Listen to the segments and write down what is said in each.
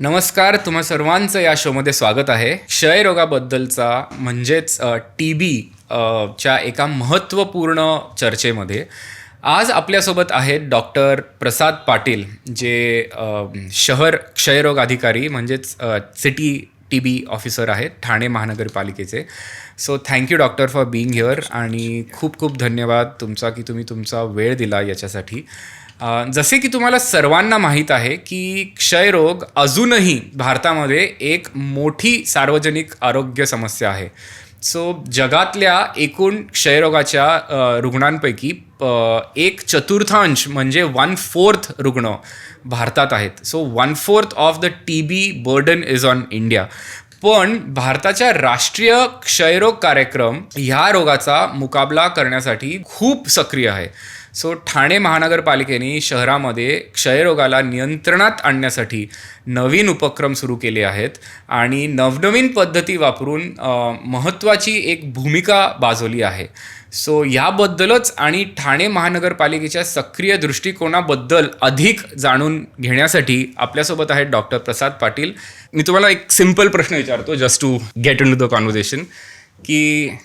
नमस्कार, तुम्हा सर्वांचं या शोमध्ये स्वागत आहे. क्षयरोगाबद्दलचा म्हणजेच TB च्या एका महत्त्वपूर्ण चर्चेमध्ये आज आपल्यासोबत आहेत डॉक्टर प्रसाद पाटील, जे शहर क्षयरोग अधिकारी म्हणजेच सिटी TB ऑफिसर आहेत ठाणे महानगरपालिकेचे. So thank you doctor for being here आणि खूप खूप धन्यवाद तुमचा की तुम्ही तुमचा वेळ दिला याच्यासाठी. जसे की तुम्हाला सर्वांना माहीत आहे की क्षयरोग अजूनही भारतामध्ये एक मोठी सार्वजनिक आरोग्य समस्या आहे. सो जगातल्या एकूण क्षयरोगाच्या रुग्णांपैकी 1/4 म्हणजे 1/4 रुग्ण भारतात आहेत. So 1/4 of the TB burden is on India. पण भारताच्या राष्ट्रीय क्षयरोग कार्यक्रम ह्या रोगाचा मुकाबला करण्यासाठी खूप सक्रिय आहे. सो ठाणे महानगरपालिकेने शहरामध्ये क्षयरोगाला नियंत्रणात आणण्यासाठी नवीन उपक्रम सुरू केले आहेत आणि नवनवीन पद्धती वापरून महत्त्वाची एक भूमिका बाजवली आहे. सो याबद्दलच आणि ठाणे महानगरपालिकेच्या सक्रिय दृष्टिकोनाबद्दल अधिक जाणून घेण्यासाठी आपल्यासोबत आहेत डॉक्टर प्रसाद पाटील. मी तुम्हाला एक सिम्पल प्रश्न विचारतो just to get into the conversation, की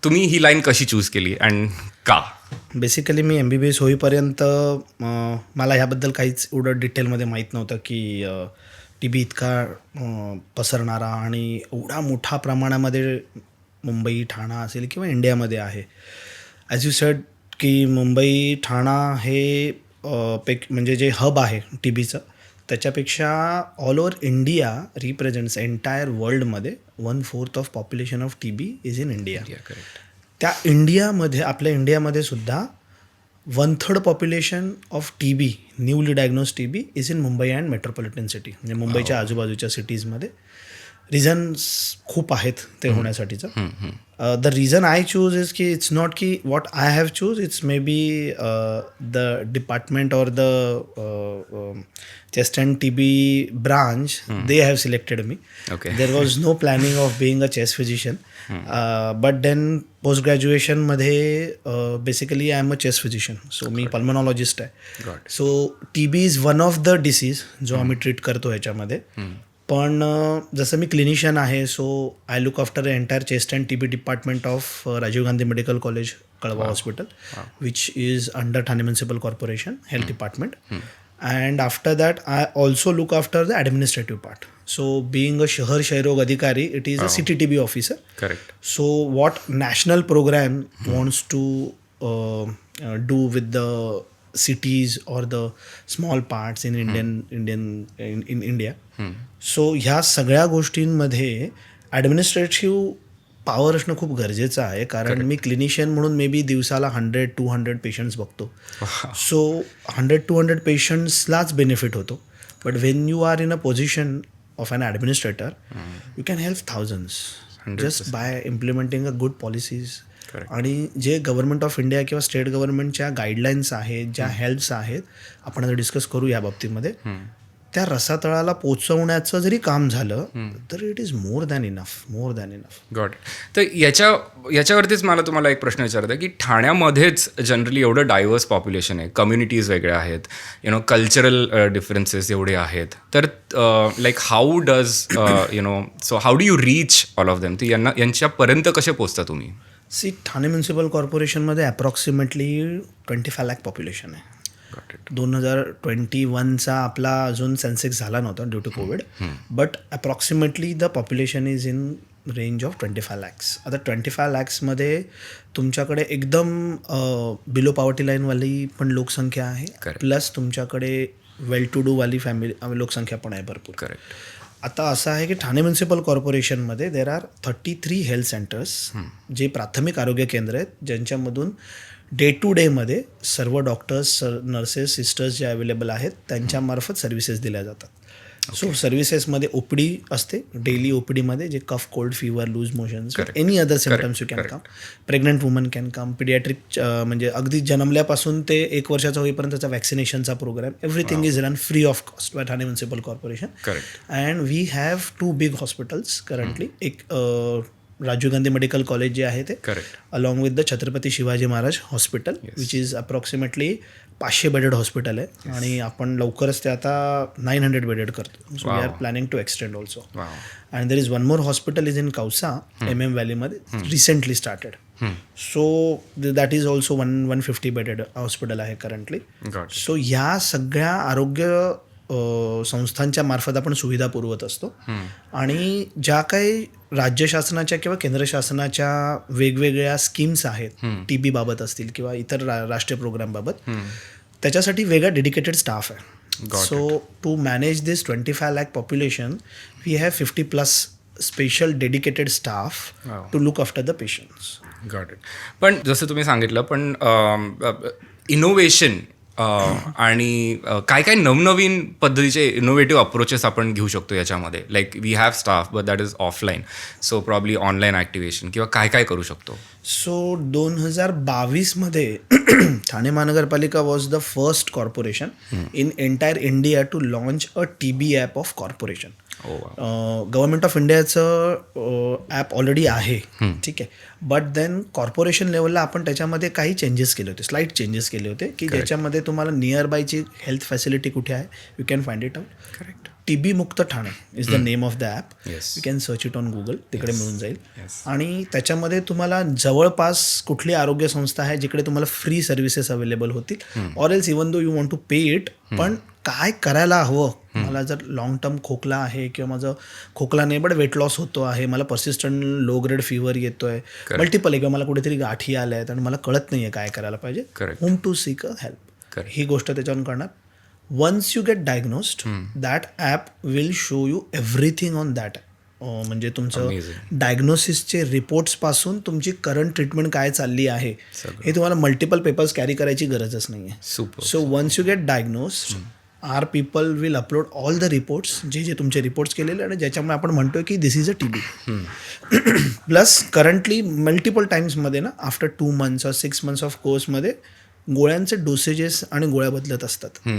तुम्ही ही लाईन कशी चूज केली अँड का? बेसिकली मी MBBS होईपर्यंत मला ह्याबद्दल काहीच एवढं डिटेलमध्ये माहीत नव्हतं की TB इतका पसरणारा आणि एवढा मोठ्या प्रमाणामध्ये मुंबई ठाणा असेल किंवा इंडियामध्ये आहे. ॲज यू सेड की मुंबई ठाणा हे म्हणजे जे हब आहे TBचं, त्याच्यापेक्षा all over India represents entire वर्ल्डमध्ये 1/4 of population of TB is in India. त्या इंडियामध्ये आपल्या इंडियामध्ये सुद्धा 1/3 population of TB newly diagnose TB is in Mumbai and metropolitan city, म्हणजे मुंबईच्या आजूबाजूच्या सिटीजमध्ये. रिझन्स खूप आहेत ते होण्यासाठीचं. The reason I choose is की इट्स नॉट की what I have choose, it's may be the department or the chest and TB branch, they have selected me. Okay. There was no planning of being a chest physician. But then post graduation मध्ये basically I am a chest physician. So me pulmonologist आहे. So TB is one of the disease जो आम्ही treat करतो ह्याच्यामध्ये. पण जसं मी clinician आहे, so I look after the entire chest and TB department of Rajiv Gandhi medical college Kalwa hospital, which is under Thane municipal corporation health department. And after that, I also look after the administrative part. So being a Shahar Shahrog Adhikari, it is a city TB officer. Correct. So what national program wants to do with the cities or the small parts in in India. So ह्या सगळ्या गोष्टींमध्ये administrative power असणं खूप गरजेचं आहे. कारण मी clinician म्हणून may be दिवसाला 100-200 पेशंट्स बघतो. सो 100-200 पेशंट्सलाच बेनिफिट होतो. But when you are in a position of an administrator, you can help thousands just by implementing a good policies. आणि जे गव्हर्नमेंट ऑफ इंडिया किंवा स्टेट गव्हर्नमेंटच्या गाईडलाईन्स आहेत, ज्या हेल्प्स आहेत, आपण आता डिस्कस करू या बाबतीमध्ये, त्या रसातळाला पोचवण्याचं जरी काम झालं तर it is more than enough. Got. तर याच्यावरतीच मला तुम्हाला एक प्रश्न विचारतो की ठाण्यामध्येच जनरली एवढं डायव्हर्स पॉप्युलेशन आहे, कम्युनिटीज वेगळ्या आहेत, कल्चरल डिफरन्सेस एवढे आहेत. तर like how does so how do you reach all of them? तर यांच्यापर्यंत कसे पोचता तुम्ही? ठाणे म्युनिसिपल कॉर्पोरेशनमध्ये अप्रॉक्सिमेटली 25 लाख पॉप्युलेशन आहे. 2021चा आपला अजून सेन्सेक्स झाला नव्हता due to Covid, but approximately the population is in range of 25 lakhs. आता 25 लॅक्समध्ये तुमच्याकडे एकदम बिलो पॉवर्टी लाईनवाली पण लोकसंख्या आहे, प्लस तुमच्याकडे वेल टू डूवाली फॅमिली लोकसंख्या पण आहे भरपूर. करेक्ट. आता असं आहे की ठाणे म्युनिसिपल कॉर्पोरेशनमध्ये देर आर 33 हेल्थ सेंटर्स, जे प्राथमिक आरोग्य केंद्र आहेत, ज्यांच्यामधून डे टू डेमध्ये सर्व डॉक्टर्स, नर्सेस, सिस्टर्स जे अवेलेबल आहेत त्यांच्यामार्फत सर्व्हिसेस दिल्या जातात. सो सर्व्हिसेसमध्ये OPD असते, डेली OPDमध्ये जे cough, cold, fever, loose motions, any other symptoms you can come. Pregnant woman can come. Paediatric म्हणजे अगदी जन्मल्यापासून ते 1 वर्षाचा होईपर्यंतचा वॅक्सिनेशनचा programme, everything is run free of cost by Thane municipal corporation. And we have 2 big hospitals currently. एक Rajiv Gandhi medical college जे आहे ते correct. Along with the Chhatrapati Shivaji Maharaj hospital which is approximately 500 bedded hospital आहे आणि आपण लवकरच ते आता 900 बेडेड करतो. So we are planning to extend also. And there is one more hospital is in Kausa MM व्हॅलीमध्ये recently started. So that is also 150 bedded hospital आहे currently. So ह्या सगळ्या आरोग्य संस्थांच्या मार्फत आपण सुविधा पुरवत असतो आणि ज्या काही राज्य शासनाच्या किंवा केंद्र शासनाच्या वेगवेगळ्या स्कीम्स आहेत TB बाबत असतील किंवा इतर राष्ट्रीय प्रोग्राम बाबत त्याच्यासाठी वेगळा डेडिकेटेड स्टाफ आहे. So to manage this 25 lakh population we have 50+ special dedicated staff to look after the patients. Got it. पण जसं तुम्ही सांगितलं पण इनोव्हेशन आणि काय काय नवनवीन पद्धतीचे इनोव्हेटिव्ह अप्रोचेस आपण घेऊ शकतो याच्यामध्ये. Like we have staff but that is offline, so probably online activation किंवा काय काय करू शकतो. सो 2022मध्ये ठाणे महानगरपालिका was the first corporation in entire India to launch a TB app of corporation. Government of इंडियाचं ॲप ऑलरेडी आहे, ठीक आहे. बट देन कॉर्पोरेशन लेवलला आपण त्याच्यामध्ये काही चेंजेस केले होते, स्लाईट चेंजेस केले होते की ज्याच्यामध्ये तुम्हाला नियर बायची हेल्थ फॅसिलिटी कुठे आहे you can find it out. Correct. TB मुक्त Thane is the name of the app. You can search it on Google, तिकडे मिळून जाईल. आणि त्याच्यामध्ये तुम्हाला जवळपास कुठली आरोग्य संस्था आहे जिकडे तुम्हाला फ्री सर्व्हिसेस अवेलेबल होतील, or else even though you want to pay it. पण काय करायला हवं, मला जर लॉंग टर्म खोकला आहे किंवा माझं खोकला नाही बट वेट लॉस होतो आहे, मला पर्सिस्टंट लो ग्रेड फीवर येतो आहे, मल्टिपल आहे किंवा मला कुठेतरी गाठी आल्या आहेत आणि मला कळत नाही आहे काय करायला पाहिजे, home to seek a help. ही गोष्ट त्याच्यावर करणार. Once you get diagnosed that app will show you everything on that. म्हणजे तुमचं डायग्नोसिसचे रिपोर्ट्सपासून तुमची करंट ट्रीटमेंट काय चालली आहे हे तुम्हाला मल्टिपल पेपर्स कॅरी करायची गरजच नाही आहे. So once you get diagnosed our people will upload all the reports, जे तुमचे रिपोर्ट्स केलेले आणि ज्याच्यामुळे आपण म्हणतो की this is a TB. Plus currently multiple टाइम्समध्ये ना after 2 months or 6 months of कोर्समध्ये गोळ्यांचे डोसेजेस आणि गोळ्या बदलत असतात.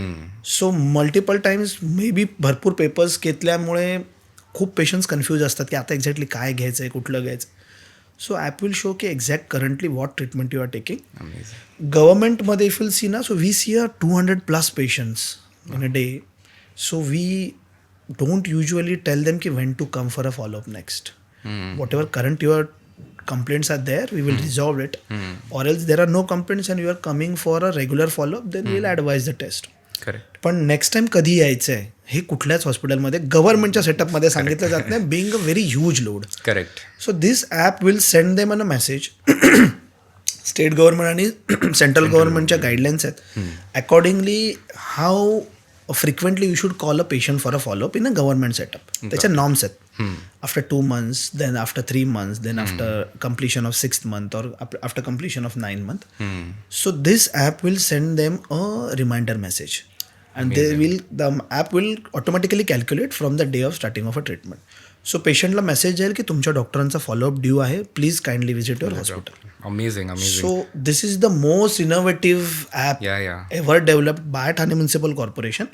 So multiple times may be भरपूर पेपर्स घेतल्यामुळे खूप पेशंट्स कन्फ्यूज असतात की आता एक्झॅक्टली काय घ्यायचं आहे, कुठलं घ्यायचं. सो ॲप विल शो की exact currently what treatment you are taking. गव्हर्नमेंटमध्ये इफ विल सी ना, so we see 200+ patients in a day. So we don't usually tell them ki when to come for a follow-up next. Whatever current your complaints are there, we will resolve it. Or else there are no complaints and you are coming for a regular follow-up, then we'll advise the test. Correct. पण next time कधी यायचं आहे हे कुठल्याच हॉस्पिटलमध्ये गव्हर्नमेंटच्या सेटअपमध्ये सांगितलं जात नाही, being a very huge load. Correct. So this app will send them on a message. State government आणि सेंट्रल गव्हर्नमेंटच्या गाईडलाईन्स आहेत. Accordingly how frequently you should call a patient for a follow up in a government setup. त्याच्या norms आहेत. After 2 months, then after 3 months, then after completion of 6th month or after completion of 9th month. So this app will send them a reminder message. And the app will automatically calculate from the day of starting of a treatment. So पेशंटला message जाईल की तुमच्या डॉक्टरांचा follow up due आहे, please kindly visit your hospital. Amazing. So this is the most innovative app ever developed by Thane municipal corporation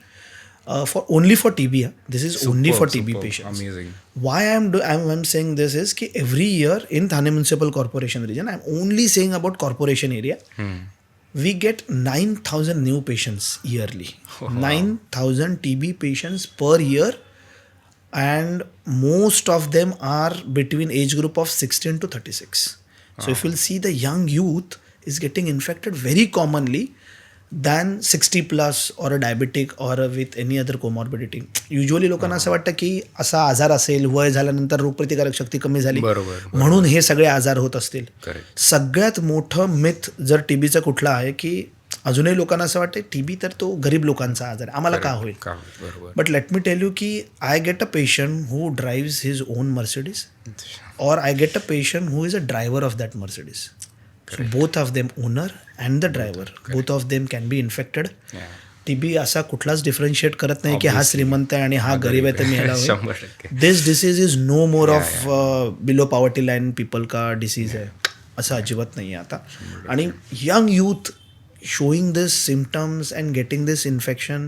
for TB. This is only for TB patients. Amazing. Why I'm saying this is ki every year in Thane Municipal Corporation region, I'm only saying about corporation area, we get 9,000 new patients yearly. 9,000 TB patients per year, and most of them are between age group of 16 to 36. So if you'll see, the young youth is getting infected very commonly than 60+ or a diabetic or with any other comorbidity. Usually लोकांना असं वाटतं की असा आजार असेल, वय झाल्यानंतर रोगप्रतिकारक शक्ती कमी झाली म्हणून हे सगळे आजार होत असतील. सगळ्यात मोठं मिथ जर TBचं कुठलं आहे की अजूनही लोकांना असं वाटतं TB तर तो गरीब लोकांचा आजार आहे, आम्हाला का होईल. But let me tell you की I get a patient who drives his own Mercedes or I get a patient who is a driver of that Mercedes. So both of them, owner and the driver, both of them can be infected. TB असा कुठलाच differentiate करत नाही की हा श्रीमंत आहे आणि हा गरीब आहे तर मी ह्याला होईल. This disease is no more of below poverty line people का डिसीज आहे, असं अजिबात नाही आहे आता. आणि young youth showing this symptoms and getting this infection,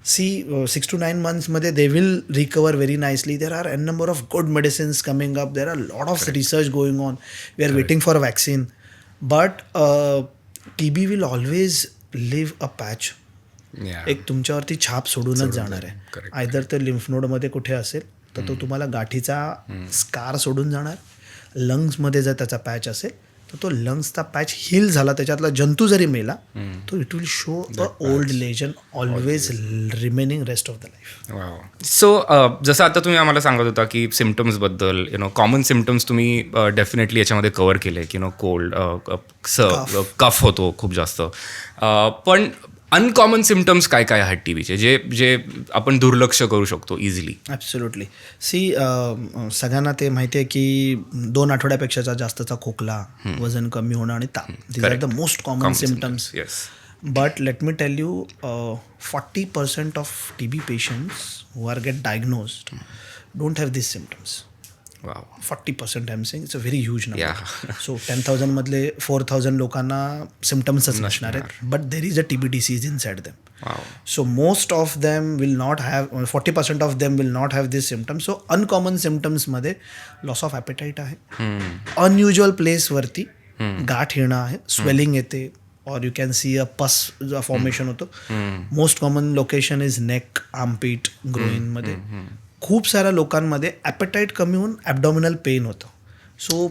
see 6 to 9 monthsमध्ये they will recover very nicely. There are N number of good medicines coming up. There are lot of research going on. We are waiting for vaccine. But TB will always leave a patch. एक तुमच्यावरती छाप सोडूनच जाणार आहे. Either ते lymph नोडमध्ये कुठे असेल तर तो तुम्हाला गाठीचा स्कार सोडून जाणार. लंग्समध्ये जर त्याचा पॅच असेल तर तो लंग्सचा पॅच हील झाला, त्याच्यातला जंतू जरी मेला तो it will show a old lesion always remaining rest of the life. So जसं आता तुम्ही आम्हाला सांगत होता की सिम्टम्सबद्दल कॉमन सिम्टम्स तुम्ही डेफिनेटली याच्यामध्ये कव्हर केले की कोल्ड, कफ होतो खूप जास्त. पण अनकॉमन सिम्टम्स काय काय आहेत TBचे जे आपण दुर्लक्ष करू शकतो इझिली? ॲब्सोल्युटली. सी सगळ्यांना ते माहिती आहे की 2 आठवड्यापेक्षा जास्तचा खोकला, वजन कमी होणं आणि ताप, these are the most common symptoms. But let me tell you, 40% of TB patients who are get diagnosed don't have this symptoms. 40% I am saying, it's a very huge number. So 10,000 मधले 4,000 लोकांना सिम्टम्सच नसणार आहेत, but there is a TB disease inside them. So most of them will not have, 40% of them will not have this symptom. So uncommon symptoms मध्ये loss of appetite आहे, unusual प्लेसवरती गाठ येणं आहे, स्वेलिंग येते, और you can see a pus formation होतो. Most common location is neck, armpit, ग्रोइनमध्ये. खूप साऱ्या लोकांमध्ये ॲपेटाईट कमी होऊन ॲबडॉमिनल पेन होतं. So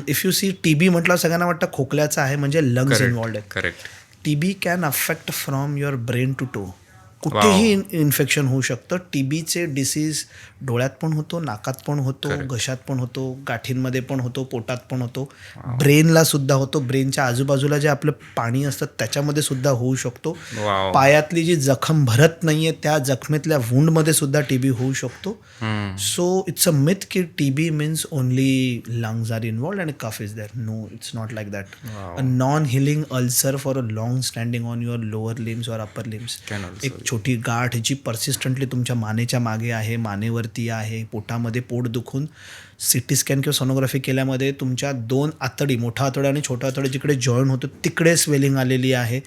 if you see TB म्हटलं सगळ्यांना वाटतं खोकल्याचं आहे म्हणजे लंग्स इन्वॉल्ड आहेत. Correct. TB can affect from your brain to toe. कुठेही इन्फेक्शन होऊ शकतं. TBचे डिसीज डोळ्यात पण होतो, नाकात पण होतो, घशात पण होतो, गाठींमध्ये पण होतो, पोटात पण होतो, ब्रेनला सुद्धा होतो. ब्रेनच्या आजूबाजूला जे आपलं पाणी असतं त्याच्यामध्ये सुद्धा होऊ शकतो. पायातली जी जखम भरत नाहीये त्या जखमेतल्या वुंडमध्ये सुद्धा TB होऊ शकतो. सो इट्स अ मिथ की TB means only lungs are involved and cough is there. No, it's not like that. A non healing ulcer for a long standing on your lower limbs or upper limbs, एक छोटी गाठ जी पर्सिस्टंटली तुमच्या मानेच्या मागे आहे, मानेवरती आहे, पोटामध्ये पोट दुखून CT स्कॅन किंवा सोनोग्राफी केल्यामध्ये तुमच्या 2 आतडी, मोठा आतडा आणि छोटा आतडा जिकडे जॉईन होतो तिकडे स्वेलिंग आलेली आहे.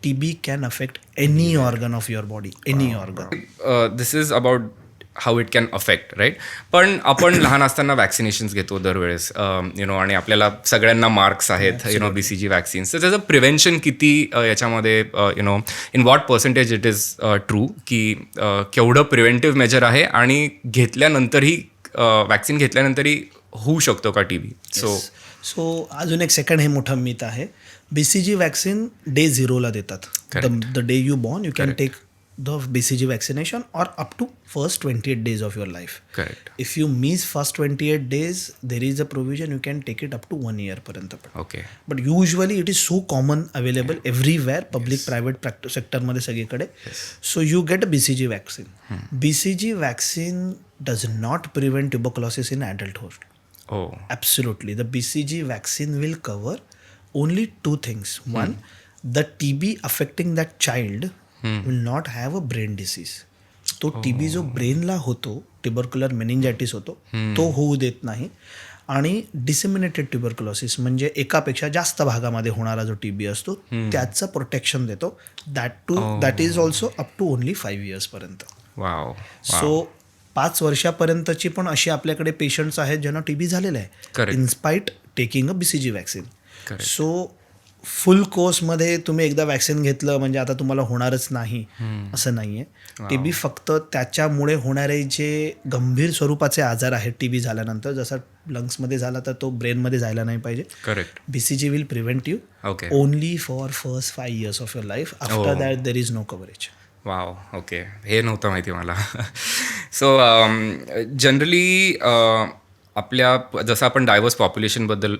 TB can affect any organ of your body, any organ. This is about how it can affect, right? पण आपण लहान असताना वॅक्सिनेशन्स घेतो दरवेळेस, आणि आपल्याला सगळ्यांना मार्क्स आहेत BCG वॅक्सिन्स. तर त्याचं प्रिव्हेन्शन किती याच्यामध्ये in what percentage it is true की केवढं प्रिव्हेंटिव्ह मेजर आहे आणि घेतल्यानंतरही वॅक्सिन घेतल्यानंतरही होऊ शकतो का TB? सो अजून एक सेकंड हे मोठं मिथ आहे. BCG वॅक्सिन डे 0ला देतात. The day you born you can take the BCG vaccination or up to first 28 days of your life. Correct. If you miss first 28 days, there is a provision you can take it up to 1 year पर्यंत. Okay. But usually it is so common, available everywhere, public, private practice sector मध्ये सगळीकडे. So you get a BCG vaccine. BCG vaccine does not prevent tuberculosis in adulthood. Oh. Absolutely. The BCG vaccine will cover only 2 things. One, the TB affecting that child will not have a brain disease. तो TB जो ब्रेनला होतो, ट्युबरक्युलर मेनिंजायटिस होतो, तो होऊ देत नाही. आणि disseminated tuberculosis म्हणजे एकापेक्षा जास्त भागामध्ये होणारा जो TB असतो त्याचं प्रोटेक्शन देतो. That is also up to only 5 years पर्यंत. सो 5 वर्षापर्यंतची पण अशी आपल्याकडे पेशंट्स आहेत ज्यांना TB झालेलं आहे, in spite taking a BCG vaccine. So full कोर्समध्ये तुम्ही एकदा वॅक्सिन घेतलं म्हणजे आता तुम्हाला होणारच नाही असं नाही आहे. TB फक्त त्याच्यामुळे होणारे जे गंभीर स्वरूपाचे आजार आहेत TB झाल्यानंतर, जसा लंग्समध्ये झाला तर तो ब्रेनमध्ये जायला नाही पाहिजे. Correct. BCG will prevent you only for first 5 years of your life. After that there is no coverage. Wow, okay, हे नव्हतं माहिती मला. सो जनरली आपल्या जसं आपण डायव्हर्स पॉप्युलेशनबद्दल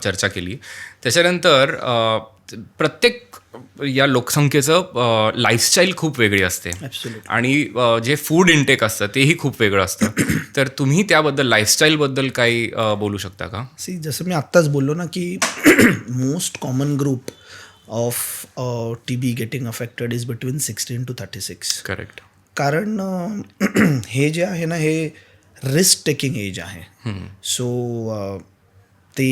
चर्चा केली त्याच्यानंतर प्रत्येक या लोकसंख्येचं लाईफस्टाईल खूप वेगळी असते आणि जे फूड इंटेक असतं तेही खूप वेगळं असतं. तर तुम्ही त्याबद्दल लाईफस्टाईलबद्दल काही बोलू शकता का? जसं मी आत्ताच बोललो ना की most common group of TB getting affected is between 16 to 36. Correct. कारण हे जे आहे ना हे रिस्क टेकिंग एज आहे. सो ते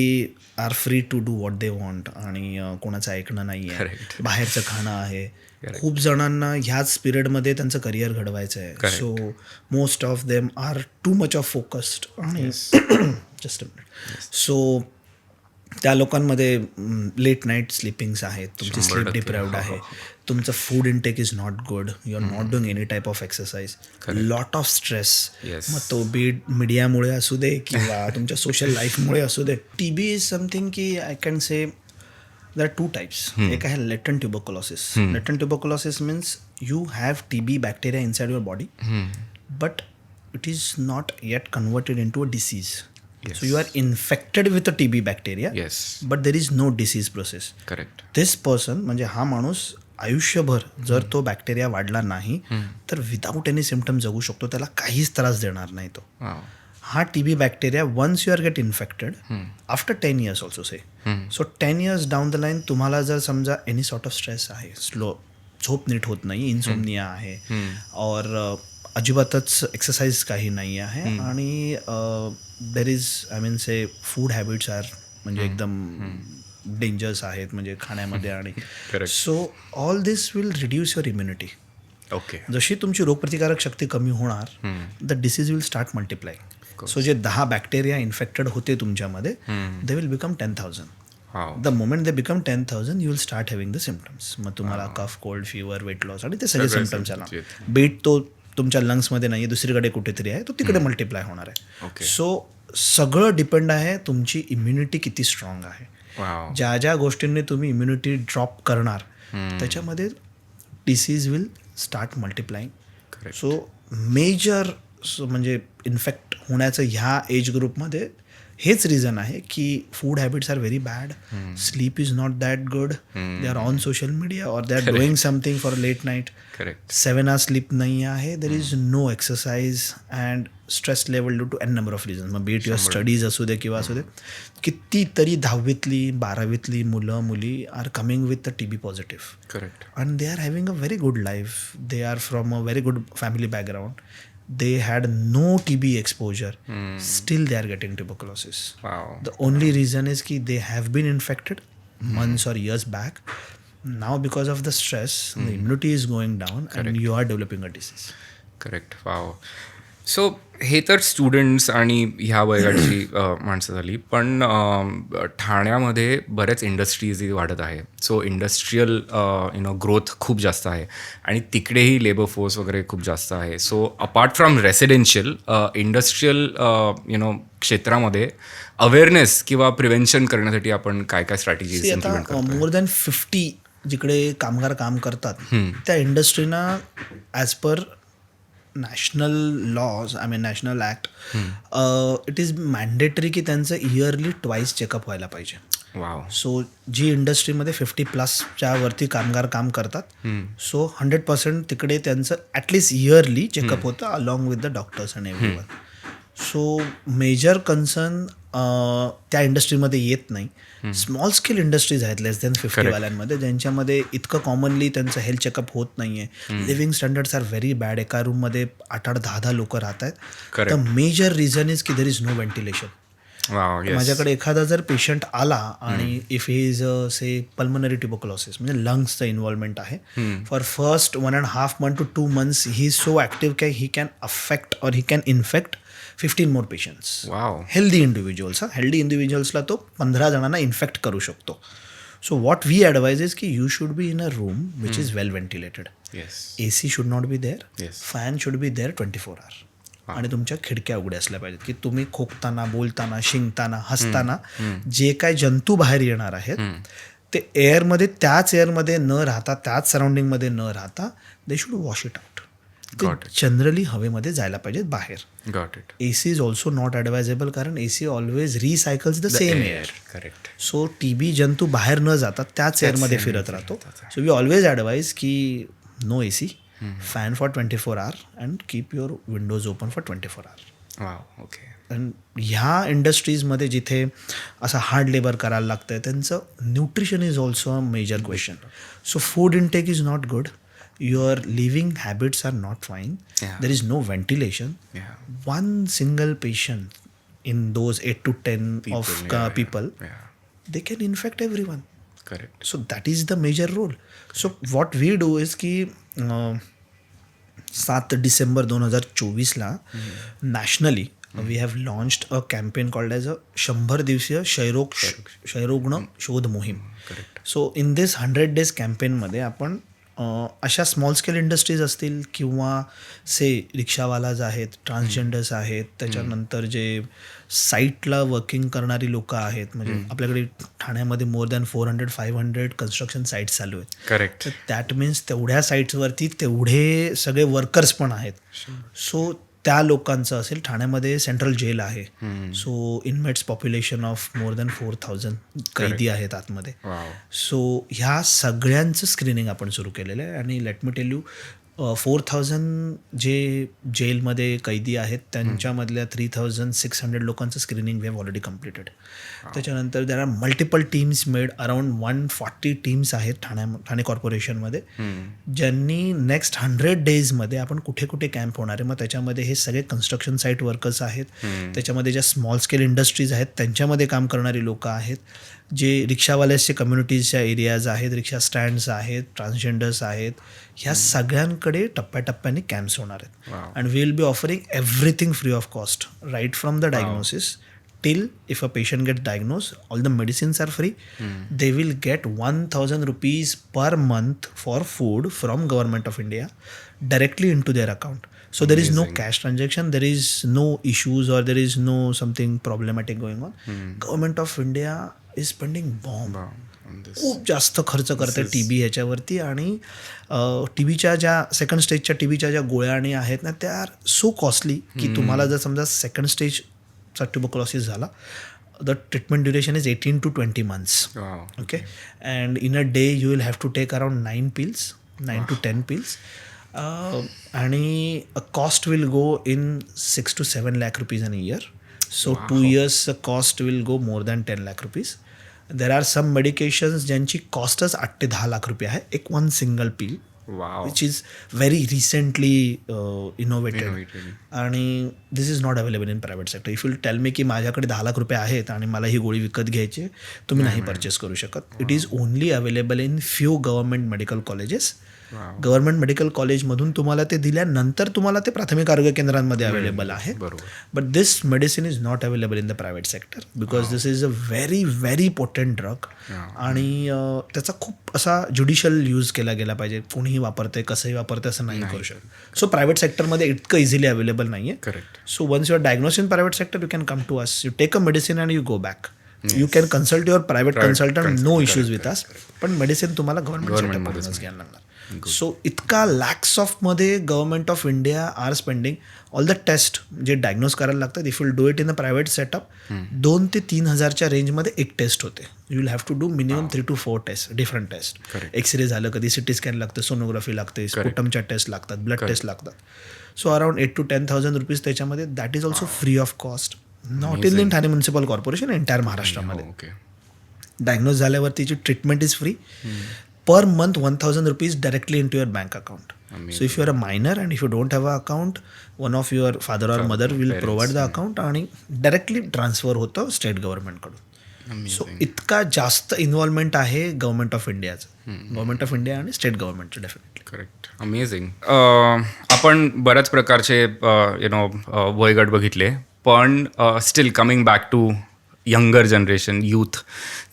are free to do what they want आणि कोणाचं ऐकणं नाही आहे. बाहेरचं खाणं आहे, खूप जणांना ह्याच पिरियडमध्ये त्यांचं करिअर घडवायचं आहे. So most of them are too much of focused आणि जस्ट सो त्या लोकांमध्ये लेट नाईट स्लिपिंग्स आहेत, तुमची स्लीप डिप्राइव्ड आहे, तुमचं food intake is not good, you are not doing any type of exercise, lot of stress. मग तो bit मीडियामुळे असू दे किंवा तुमच्या सोशल लाईफमुळे असू दे. TB इज समथिंग की I can say there are two types. एक आहे latent tuberculosis. Latent tuberculosis means you have TB bacteria inside your body, but it is not yet converted into a disease. So you are infected with the TB bacteria, but there is no disease process. Correct. This person म्हणजे हा माणूस आयुष्यभर जर तो bacteria वाढला नाही तर without any symptom जगू शकतो, त्याला काहीच त्रास देणार नाही तो. हा TB bacteria once you are get infected after 10 years also say. So 10 years down the line तुम्हाला जर समजा एनी सॉर्ट ऑफ स्ट्रेस आहे, स्लो झोप नीट होत नाही, इन्सोमनिया आहे, और अजिबातच एक्सरसाइज काही नाही आहे, आणि there is I mean say food habits are म्हणजे एकदम डेंजरस आहेत म्हणजे खाण्यामध्ये, आणि so all this will reduce your immunity. Okay. जशी तुमची रोगप्रतिकारक शक्ती कमी होणार, the disease will start multiplying. So जे 10 बॅक्टेरिया इन्फेक्टेड होते तुमच्यामध्ये, they will become 10,000. The moment they become 10,000 you will start having the symptoms. मग तुम्हाला cough, cold, fever, weight loss आणि ते सगळे सिम्पटम्स आला. बीट तो तुमच्या लंग्समध्ये नाही आहे, दुसरीकडे कुठेतरी आहे, तो तिकडे मल्टिप्लाय होणार आहे. सो सगळं डिपेंड आहे तुमची इम्युनिटी किती स्ट्रॉंग आहे. ज्या ज्या गोष्टींनी तुम्ही इम्युनिटी ड्रॉप करणार त्याच्यामध्ये disease will start multiplying. So major म्हणजे इन्फेक्ट होण्याचं ह्या एज ग्रुपमध्ये हेच रिझन आहे की food habits are very bad, sleep is not that good, they are on social media और they are doing something for late night. 7 hours sleep नाही आहे, there is no exercise and stress level due to n number of reason. मग beat your studies असू दे किंवा असू दे, कितीतरी 10वीतली 12वीतली मुलं मुली are coming with the TB positive. Correct. And they are having a very good life, they are from a very good family background, they had no TB exposure, still they are getting tuberculosis. The only reason is that they have been infected months or years back. Now because of the stress, the immunity is going down and you are developing a disease. Correct. Wow. So हे तर students आणि ह्या वयाची माणसं झाली, पण ठाण्यामध्ये बऱ्याच इंडस्ट्रीज वाढत आहे. सो इंडस्ट्रीयल ग्रोथ खूप जास्त आहे आणि तिकडेही लेबर फोर्स वगैरे खूप जास्त आहे. So apart from residential, industrial क्षेत्रामध्ये अवेअरनेस किंवा प्रिव्हेन्शन करण्यासाठी आपण काय काय स्ट्रॅटेजीज इम्प्लिमेंट करतो? मोर दॅन 50 जिकडे कामगार काम करतात त्या इंडस्ट्रीना as per national laws, I mean national act, it is mandatory की त्यांचं इयरली ट्वाईस चेकअप व्हायला पाहिजे. वाव. सो जी इंडस्ट्रीमध्ये 50+ वरती कामगार काम करतात, सो 100% तिकडे त्यांचं ॲटलिस्ट इयरली चेकअप होतं along with the doctors and everyone. So major concern त्या इंडस्ट्रीमध्ये येत नाही. स्मॉल स्केल इंडस्ट्रीज आहेत लेस दॅन 50 वाल्यांमध्ये, ज्यांच्यामध्ये इतकं कॉमनली त्यांचं हेल्थ चेकअप होत नाही आहे. Living standards are very bad. एका रूममध्ये 8-8, 10-10 लोक राहत आहेत. द मेजर रिझन इज की देर इज नो व्हेंटिलेशन. माझ्याकडे एखादा जर पेशंट आला आणि if he is say pulmonary tuberculosis म्हणजे लंग्सचं इन्व्हॉल्वमेंट आहे, for first 1.5 months to 2 months he is so active की ही कॅन अफेक्ट और he can infect 15 more patients. Healthy individuals. Healthy इंडिव्हिज्युअल्सला तो 15 जणांना इन्फेक्ट करू शकतो. So what we advise is की you should be in a room which is well ventilated. AC should not be there, fan should be there 24 hours, आणि तुमच्या खिडक्या उघड्या असल्या पाहिजेत की तुम्ही खोकताना, बोलताना, शिंकताना, हसताना जे काय जंतू बाहेर येणार आहेत ते एअरमध्ये, त्याच एअरमध्ये न राहता, त्याच सराउंडिंगमध्ये न राहता, they should wash it out. Generally हवेमध्ये जायला पाहिजेत बाहेर. AC is also not advisable, कारण AC always recycles the same air. Correct. So TB जंतू बाहेर न जाता त्याच एअरमध्ये फिरत राहतो. सो वी ऑलवेज ॲडवाइज की no AC, fan for 24 hours and keep your windows open for 24 hours. Okay. आणि ह्या इंडस्ट्रीजमध्ये जिथे असं हार्ड लेबर करायला लागतं आहे त्यांचं nutrition is also a major question. So food intake is not good, your living habits are not fine, there is no ventilation. One single patient in those 8 to 10 people, they can infect everyone. Correct. So that is the major role. So what we do is की 7 December 2024ला nationally we have launched a campaign called as a 100 दिवसीय क्षयरोग शोध मोहीम. Correct. So in this 100 days कॅम्पेनमध्ये आपण अशा small scale industries असतील किंवा रिक्षावालाज आहेत, ट्रान्सजेंडर्स आहेत, त्याच्यानंतर जे साईटला वर्किंग करणारी लोकं आहेत, म्हणजे आपल्याकडे ठाण्यामध्ये मोर दॅन 400-500 कन्स्ट्रक्शन साईट्स चालू आहेत. करेक्ट. तर दॅट मीन्स तेवढ्या साईट्सवरती तेवढे सगळे वर्कर्स पण आहेत. सो त्या लोकांचं असेल, ठाण्यामध्ये सेंट्रल जेल आहे. So inmates population of more than 4,000 कैदी आहेत आतमध्ये. वाव. सो ह्या सगळ्यांचं स्क्रीनिंग आपण सुरू केलेलं आहे. आणि लेट मी टेल यू 4,000 जे जेलमध्ये कैदी आहेत त्यांच्यामधल्या 3,600 लोकांचं screening we have already completed. त्याच्यानंतर there are multiple teams made, around 140 teams आहेत ठाणे कॉर्पोरेशनमध्ये, ज्यांनी नेक्स्ट 100 डेजमध्ये आपण कुठे कुठे कॅम्प होणार आहे. मग त्याच्यामध्ये हे सगळे कन्स्ट्रक्शन साईट वर्कर्स आहेत, त्याच्यामध्ये ज्या स्मॉल स्केल इंडस्ट्रीज आहेत त्यांच्यामध्ये काम करणारी लोकं आहेत, जे रिक्षावाल्याचे कम्युनिटीजच्या एरियाज आहेत, रिक्षा स्टँड्स आहेत, ट्रान्सजेंडर्स आहेत, ह्या सगळ्यांकडे टप्प्याटप्प्याने कॅम्प्स होणार आहेत. And we will be offering everything free of cost, right from the diagnosis till if a patient gets diagnosed, all the medicines are free. They will get 1,000 rupees per month for food from Government of India directly into their account. So there is no cash transaction, there is no issues or there is no something problematic going on. Government of India is spending bomb. खूप जास्त खर्च करते TB ह्याच्यावरती. आणि TBच्या ज्या second स्टेजच्या TBच्या ज्या गोळ्या आणि आहेत ना, त्या आर सो कॉस्टली की तुम्हाला जर समजा सेकंड स्टेज ट्युबरक्युलोसिस झाला, the treatment duration is 18 to 20 months. Okay. And in a day you will have to take around 9 to 10 pills. आणि cost will go in 6 to 7 lakh rupees in a year. So 2 years cost will go more than 10 lakh rupees. There are some medications ज्यांची कॉस्टच 8 ते 10 लाख रुपये आहे, एक one single pill, which is very recently innovated. आणि this is not available in private sector. If you tell me की माझ्याकडे 10 लाख रुपये आहेत आणि मला ही गोळी विकत घ्यायची, तुम्ही नाही परचेस करू शकत. It is only available in few government medical colleges. Government medical कॉलेजमधून तुम्हाला ते दिल्यानंतर तुम्हाला ते प्राथमिक आरोग्य केंद्रांमध्ये अवेलेबल आहे. But this medicine is not available in the private sector because this is a very very potent drug. आणि त्याचा खूप असा ज्युडिशियल यूज केला गेला पाहिजे. कोणीही वापरते, कसंही वापरते असं नाही करू शकत. सो प्रायव्हेट सेक्टरमध्ये इतकं इझिली अवेलेबल नाही आहे. Correct. So once you are diagnose in private sector, you can come to us, you take a medicine and you go back. You can consult your private consultant, no issues with us. पण medicine तुम्हाला गव्हर्नमेंटमधूनच घ्यायला लागणार. So इतका लॅक्स ऑफमध्ये government of India are spending. All the test जे diagnose करायला लागतात, if you do it in the private setup, 2,000 ते 3,000च्या रेंजमध्ये एक टेस्ट होते. You will have to do minimum 3 to 4 test, different test. X-ray झालं, कधी CT स्कॅन लागतं, सोनोग्राफी लागते, स्पुटमच्या टेस्ट लागतात, ब्लड टेस्ट लागतात. सो अराउंड 8 to 10,000 रुपीज त्याच्यामध्ये. That is also free of cost, not in Thane municipal corporation, entire महाराष्ट्रामध्ये. Diagnose झाल्यावरतीची treatment is free. Per month 1,000 rupees directly into your bank account. Amazing. So if you are a minor and if you don't have an account, one of your father or mother will provide the account आणि directly transfer होतं state गव्हर्नमेंटकडून. So इतका जास्त involvement आहे government of इंडियाचं, government of India आणि state गव्हर्नमेंटचं definitely. Correct. Amazing. आपण बऱ्याच प्रकारचे वयोगट बघितले, पण still coming back to younger generation, youth,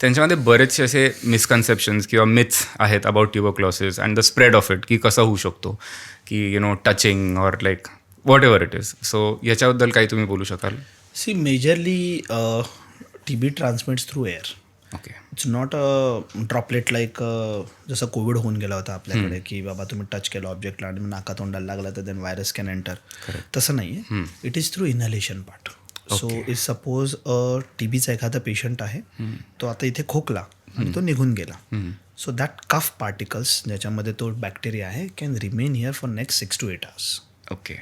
त्यांच्यामध्ये बरेचसे असे मिसकन्सेप्शन्स किंवा मिथ्स आहेत about tuberculosis and the spread of it, की कसं होऊ शकतो, की touching or like whatever it is. So याच्याबद्दल काही तुम्ही बोलू शकाल? See majorly TB transmits through air. Okay. It's not a droplet like जसं कोविड होऊन गेला होता आपल्याकडे, की बाबा तुम्ही टच केलं ऑब्जेक्टला आणि नाकातोंडाला लागला तर देन व्हायरस कॅन एंटर. तसं नाही आहे. It is through inhalation part. So if suppose TBचा एखादा पेशंट आहे, तो आता इथे खोकला आणि तो निघून गेला. सो दॅट कफ पार्टिकल्स ज्याच्यामध्ये तो बॅक्टेरिया आहे can remain here for next 6 to 8 hours. Okay.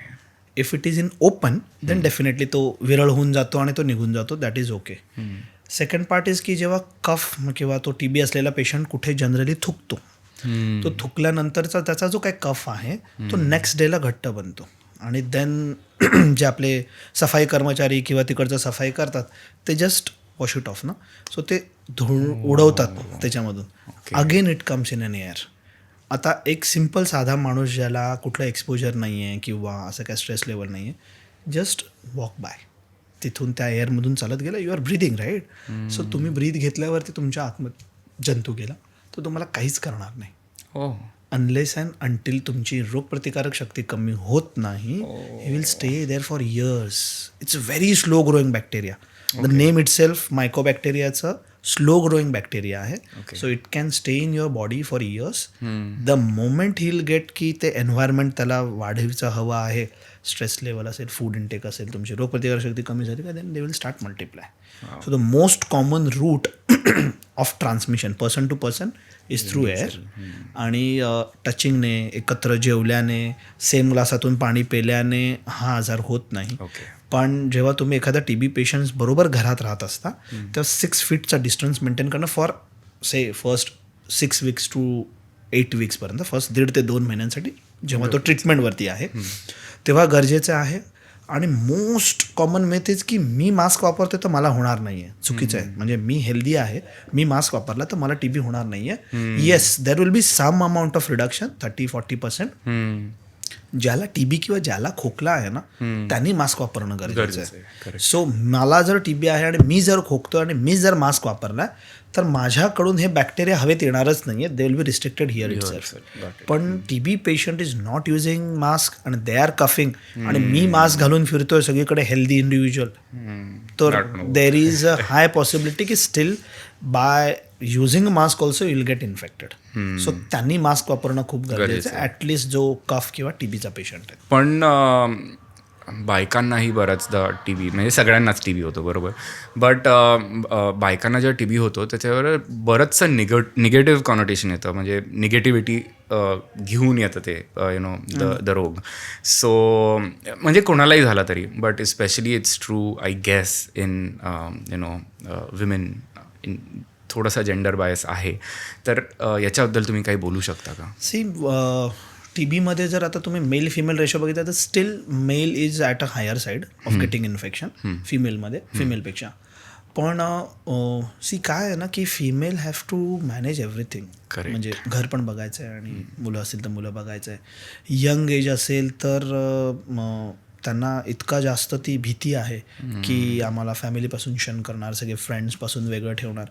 If it is in open then definitely तो विरळ होऊन जातो आणि तो निघून जातो, that is okay. Second part is की जेव्हा कफ किंवा तो TB असलेला पेशंट कुठे जनरली थुकतो, तो थुकल्यानंतरचा त्याचा जो काही कफ आहे तो नेक्स्ट डेला घट्ट बनतो. आणि देन जे आपले सफाई कर्मचारी किंवा तिकडचं सफाई करतात ते जस्ट वॉश इट ऑफ ना. सो ते उडवतात त्याच्यामधून. Again it comes in an air. आता एक सिम्पल साधा माणूस ज्याला कुठलं एक्सपोजर नाही आहे किंवा असं काय स्ट्रेस लेवल नाही आहे, जस्ट वॉक बाय, तिथून त्या एअरमधून चालत गेला, you are breathing right. So तुम्ही ब्रीथ घेतल्यावरती तुमच्या आतमध्ये जंतू गेला, तो तुम्हाला काहीच करणार नाही. हो, अनलेस अँड अंटिल तुमची रोगप्रतिकारक शक्ती कमी होत नाही, he will stay there for years. It's a very slow growing bacteria. The name itself मायकोबॅक्टेरियाचं स्लो ग्रोईंग बॅक्टेरिया आहे. So it can stay in your body for years. The moment he will get की ते environment त्याला वाढीचं हवं आहे, stress level असेल, food intake असेल, तुमची रोगप्रतिकारक शक्ती कमी झाली का, then they will start multiply. So the most common route of transmission person to person is through air. आणि टचिंगने, एकत्र जेवल्याने, सेम ग्लासातून पाणी पेल्याने हा आजार होत नाही. पण जेव्हा तुम्ही एखादा TB पेशंट्स बरोबर घरात राहत असता, तेव्हा 6 फीटचा डिस्टन्स मेंटेन करणं फॉर फर्स्ट 6 वीक्स टू 8 वीक्सपर्यंत, फर्स्ट 1.5 ते 2 महिन्यांसाठी जेव्हा तो ट्रीटमेंटवरती आहे, तेव्हा गरजेचं आहे. आणि मोस्ट कॉमन मेथ इज की मी मास्क वापरतो तर मला होणार नाही आहे, चुकीचं आहे. म्हणजे मी हेल्दी आहे, मी मास्क वापरला तर मला TB होणार नाही आहे. Yes, there will be some amount of reduction, 30-40%. ज्याला TB किंवा ज्याला खोकला आहे ना, त्यांनी मास्क वापरणं गरजेचं आहे. सो मला जर TB आहे आणि मी जर खोकतो आणि मी जर मास्क वापरला, तर माझ्याकडून हे बॅक्टेरिया हवेत येणारच नाही आहे, they will be restricted here itself. पण TB patient is not using mask आणि दे आर कफिंग, आणि मी मास्क घालून फिरतोय सगळीकडे हेल्दी इंडिव्हिज्युअल, तर there is a high possibility की still by using mask also will get infected. सो त्यांनी मास्क वापरणं खूप गरजेचं आहे, ॲटलिस्ट जो कफ किंवा TBचा पेशंट आहे. पण बायकांनाही बऱ्याचदा TB, म्हणजे सगळ्यांनाच TB होतो, बरोबर. बट बायकांना जेव्हा TB होतो त्याच्यावर बरंचसं निगेटिव्ह कॉनोटेशन येतं, म्हणजे निगेटिव्हिटी घेऊन येतं ते द रोग. सो म्हणजे कोणालाही झाला तरी, but specially it's true I guess in women. In थोडासा जेंडर बायस आहे, तर याच्याबद्दल तुम्ही काही बोलू शकता का? TBमध्ये जर आता तुम्ही मेल फिमेल रेशो बघितला तर still male is at a higher side of getting infection फिमेलमध्ये, फिमेलपेक्षा. पण काय आहे ना की female have to manage everything. म्हणजे घर पण बघायचं आहे, आणि मुलं असेल तर मुलं बघायचं आहे. यंग एज असेल तर त्यांना इतका जास्त ती भीती आहे की आम्हाला फॅमिलीपासून शन करणार, सगळे फ्रेंड्सपासून वेगळं ठेवणार.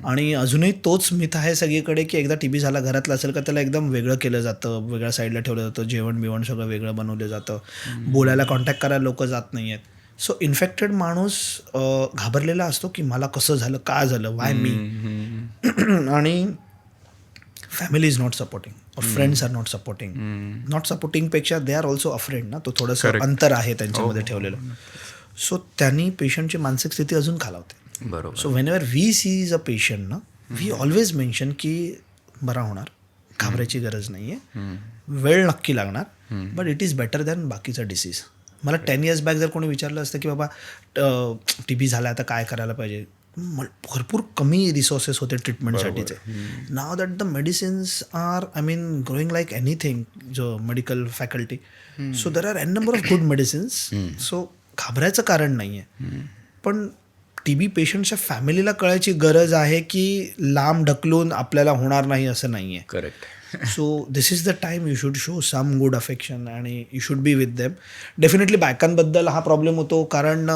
आणि अजूनही तोच मिथ आहे सगळीकडे की एकदा TB झाला घरातला असेल का त्याला एकदम वेगळं केलं जातं, वेगळ्या साईडला ठेवलं जातं, जेवण बिवण सगळं वेगळं बनवलं जातं, बोलायला कॉन्टॅक्ट करायला लोक जात नाही आहेत. सो इन्फेक्टेड माणूस घाबरलेला असतो की मला कसं झालं, का झालं, वाय मी. आणि family is not supporting, friends are not supporting. Not सपोर्टिंगपेक्षा दे आर ऑल्सो अफ्रेड ना, तो थोडंसं अंतर आहे त्यांच्यामध्ये ठेवलेलं. सो त्यांनी पेशंटची मानसिक स्थिती अजून खालावते. बरोबर. So whenever we see is a patient ना, वी ऑलवेज मेन्शन की बरा होणार, घाबरायची गरज नाही आहे, वेळ नक्की लागणार, but it is better than बाकीचा डिसीज. मला 10 years बॅक जर कोणी विचारलं असतं की बाबा TB झाला आता काय करायला पाहिजे, भरपूर कमी रिसोर्सेस होते ट्रीटमेंटसाठीचे. Now that the medicines are growing like anything, जो medical faculty. So there are N number of good medicines. So घाबरायचं कारण नाही आहे. पण TB पेशंटच्या फॅमिलीला कळायची गरज आहे की लांब ढकलून आपल्याला होणार नाही असं नाही आहे. Correct. So this is the time you should show some good affection आणि you should be with them. Definitely बायकांबद्दल हा प्रॉब्लेम होतो कारण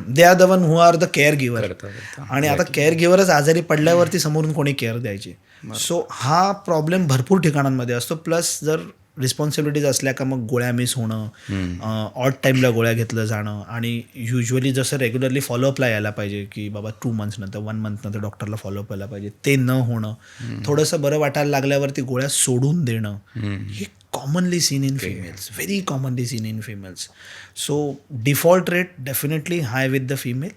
they are the one who are the caregiver, आणि आता केअर गिव्हरच आजारी पडल्यावरती समोरून कोणी केअर द्यायची. सो हा प्रॉब्लेम भरपूर ठिकाणांमध्ये असतो. प्लस जर रिस्पॉन्सिबिलिटीज असल्या का मग गोळ्या मिस होणं, ऑड टाईमला गोळ्या घेतलं जाणं, आणि युजली जसं रेग्युलरली फॉलोअपला यायला पाहिजे की बाबा 2 months नंतर 1 month नंतर डॉक्टरला फॉलोअप यायला पाहिजे, ते न होणं, थोडंसं बरं वाटायला लागल्यावरती गोळ्या सोडून देणं, हे commonly seen in females, very commonly seen in females. So default rate definitely high with the female,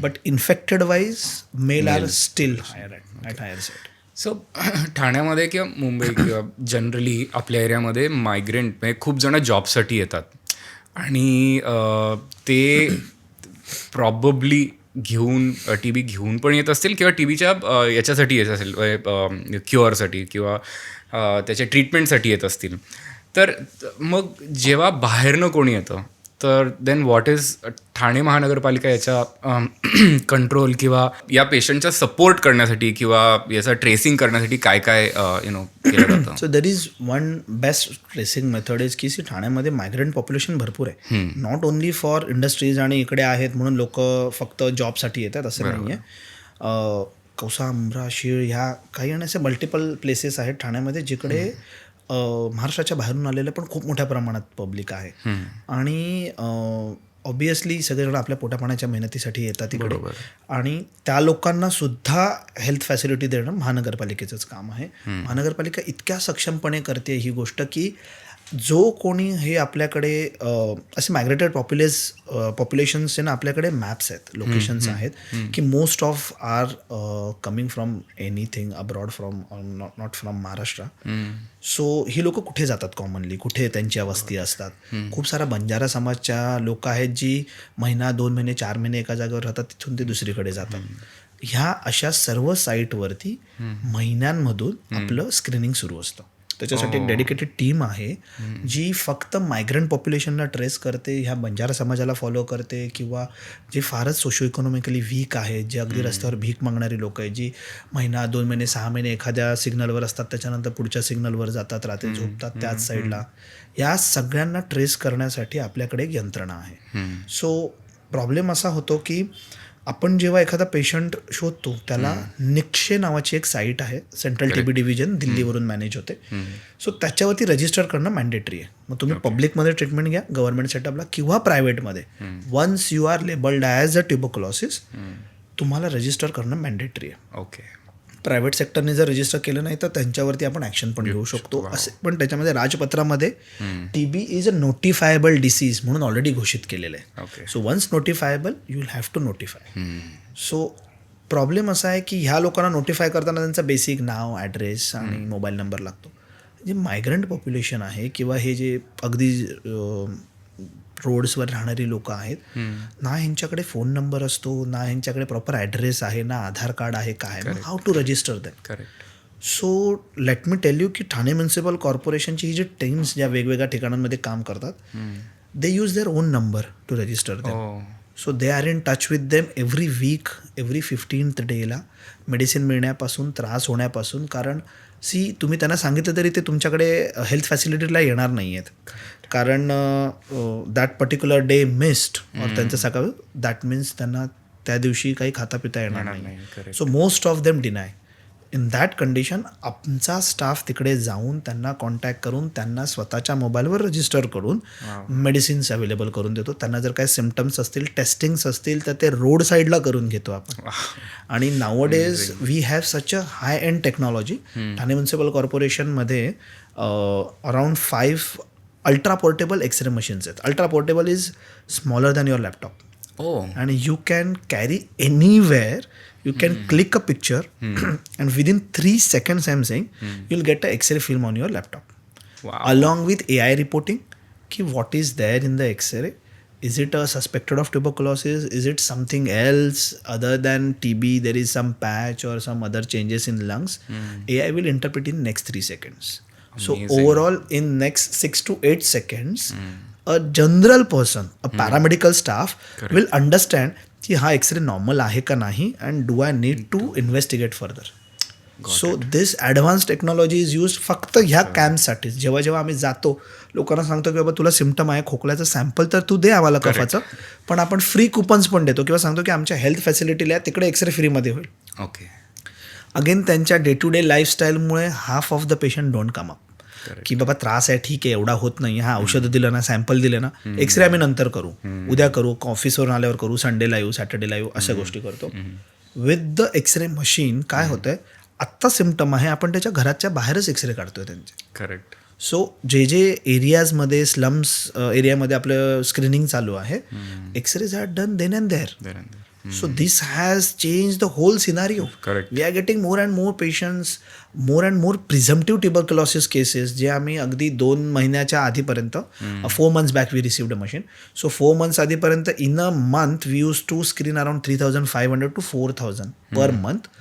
but infected wise male are still higher at higher side. सो ठाण्यामध्ये किंवा मुंबई किंवा जनरली आपल्या एरियामध्ये मायग्रेंट म्हणजे खूप जण जॉबसाठी येतात, आणि ते प्रॉबब्ली घेऊन TB घेऊन पण येत असतील किंवा TBच्या याच्यासाठी येत असेल, क्युअरसाठी किंवा त्याच्या ट्रीटमेंटसाठी येत असतील. तर मग जेव्हा बाहेरनं कोणी येतं तर देन व्हॉट इज ठाणे महानगरपालिका याच्या कंट्रोल किंवा या पेशंटचा सपोर्ट करण्यासाठी किंवा याचा ट्रेसिंग करण्यासाठी काय काय केलं जातं? So there is one best tracing method is की ठाण्यामध्ये मायग्रंट पॉप्युलेशन भरपूर आहे. नॉट ओनली फॉर इंडस्ट्रीज आणि इकडे आहेत म्हणून लोक फक्त जॉबसाठी येतात असं नाही आहे. कौसा, उमरा, शीळ ह्या काही आणि असे मल्टिपल प्लेसेस आहेत ठाण्यामध्ये जिकडे महाराष्ट्राच्या बाहेरून आलेलं पण खूप मोठ्या प्रमाणात पब्लिक आहे. आणि ऑब्वियसली सगळेजण आपल्या पोटापाण्याच्या मेहनतीसाठी येतात तिकडे आणि त्या लोकांना सुद्धा हेल्थ फॅसिलिटी देणं महानगरपालिकेचंच काम आहे. महानगरपालिका इतक्या सक्षमपणे करते ही गोष्ट की जो कोणी हे आपल्याकडे असे मायग्रेटेड पॉप्युलेशन्स ना आपल्याकडे मॅप्स आहेत, लोकेशन्स आहेत की most of are coming from anything abroad from not from Maharashtra. So ही लोक कुठे जातात कॉमनली, कुठे त्यांच्या वस्ती असतात. खूप सारा बंजारा समाजच्या लोक आहेत जी महिना 2 महिने 4 महिने एका जागेवर राहतात, तिथून ते दुसरीकडे जातात. ह्या अशा सर्व साईटवरती महिन्यांमधून आपलं स्क्रीनिंग सुरू असतं. त्याच्यासाठी एक डेडिकेटेड टीम आहे जी फक्त मायग्रंट पॉप्युलेशनला ट्रेस करते, ह्या बंजारा समाजाला फॉलो करते किंवा जे फारच सोशो इकॉनॉमिकली वीक आहेत, जे अगदी रस्त्यावर भीक मागणारी लोक आहेत, जी महिना 2 महिने 6 महिने एखाद्या सिग्नलवर असतात, त्याच्यानंतर पुढच्या सिग्नलवर जातात, रात्री झोपतात त्याच साईडला. या सगळ्यांना ट्रेस करण्यासाठी आपल्याकडे एक यंत्रणा आहे. सो प्रॉब्लेम असा होतो की आपण जेव्हा एखादा पेशंट शोधतो त्याला निक्षे नावाची एक साईट आहे, सेंट्रल टीबी डिव्हिजन दिल्लीवरून मॅनेज होते. सो त्याच्यावरती रजिस्टर करणं मॅन्डेटरी आहे. मग तुम्ही पब्लिकमध्ये ट्रीटमेंट घ्या गव्हर्नमेंट सेटअपला किंवा प्रायव्हेटमध्ये, once you are labelled as a tuberculosis तुम्हाला रजिस्टर करणं मॅन्डेटरी आहे. ओके. प्रायव्हेट सेक्टरने जर रजिस्टर केलं नाही तर त्यांच्यावरती आपण ॲक्शन पण घेऊ शकतो असे. पण त्याच्यामध्ये राजपत्रामध्ये TB is a notifiable disease म्हणून ऑलरेडी घोषित केलेलं आहे. So once notifiable you will have to notify. So problem असा आहे की ह्या लोकांना नोटिफाय करताना त्यांचा बेसिक नाव, ॲड्रेस आणि मोबाईल नंबर लागतो. जे मायग्रंट पॉप्युलेशन आहे किंवा हे जे अगदी रोड्सवर राहणारी लोक आहेत, ना ह्यांच्याकडे फोन नंबर असतो, ना ह्यांच्याकडे प्रॉपर ॲड्रेस आहे, ना आधार कार्ड आहे, काय how to register that. Correct. So let me tell you की ठाणे म्युन्सिपल कॉर्पोरेशनची ही जी टीम्स ज्या वेगवेगळ्या ठिकाणांमध्ये काम करतात, they use their own number to register them. So they are in touch with them every week, every 15th डेला मेडिसिन मिळण्यापासून, त्रास होण्यापासून. कारण तुम्ही त्यांना सांगितलं तरी ते तुमच्याकडे हेल्थ फॅसिलिटीला येणार नाही आहेत, कारण दॅट पर्टिक्युलर डे मिस्ड और त्यांचं सकाळ, दॅट मीन्स त्यांना त्या दिवशी काही खाता पिता येणार नाही. So most of them deny. In that condition आमचा स्टाफ तिकडे जाऊन त्यांना कॉन्टॅक्ट करून त्यांना स्वतःच्या मोबाईलवर रजिस्टर करून मेडिसिन्स अवेलेबल करून देतो. त्यांना जर काही सिम्पटम्स असतील, टेस्टिंग्स असतील तर ते रोड साईडला करून घेतो आपण. आणि nowadays we have such a high end technology. Thane municipal कॉर्पोरेशनमध्ये around 5 ultra portable x-ray machines आहेत. Ultra portable is smaller than your laptop. and you can carry anywhere. You can click a picture and within 3 seconds I'm saying you'll get a X-ray film on your laptop. Wow. Along with AI reporting ki what is there in the X-ray. Is it a suspected of tuberculosis? Is it something else other than TB? There is some patch or some other changes in lungs. AI will interpret in next 3 seconds. So overall in next 6 to 8 seconds a general person, a paramedical staff will understand की हा x ray normal आहे का नाही and do I need to investigate further. So this advance technology is use फक्त ह्या कॅम्पसाठी. जेव्हा जेव्हा आम्ही जातो लोकांना सांगतो की बाबा तुला सिम्पटम आहे खोकल्याचं सॅम्पल तर तू दे आम्हाला कफाचं, पण आपण फ्री कुपन्स पण देतो किंवा सांगतो की आमच्या हेल्थ फॅसिलिटीला तिकडे एक्सरे फ्रीमध्ये होईल. ओके. अगेन त्यांच्या डे टू डे लाईफस्टाईलमुळे half of the patient don't come up की बाबा त्रास आहे ठीक आहे एवढा होत नाही, हा औषधं दिलं ना, सॅम्पल दिले ना, एक्सरे आम्ही नंतर करू, उद्या करू, ऑफिसवरून आल्यावर करू, संडेला येऊ, सॅटर्डेला येऊ, अशा गोष्टी करतो. विथ द एक्सरे मशीन काय होतंय, आत्ता सिम्पटम आहे आपण त्याच्या घराच्या बाहेरच एक्सरे काढतोय त्यांचे. करेक्ट. सो जे जे एरियाजमध्ये स्लम्स एरियामध्ये आपलं स्क्रीनिंग चालू आहे, X rays are done then and there. So this has changed the whole scenario. Correct. We are getting more and more patients, more and more presumptive tuberculosis cases जे आम्ही अगदी 2 महिन्याच्या आधीपर्यंत 4 months back we received a machine. So 4 months आधीपर्यंत in a month we used to screen around 3,500 to 4,000 per month.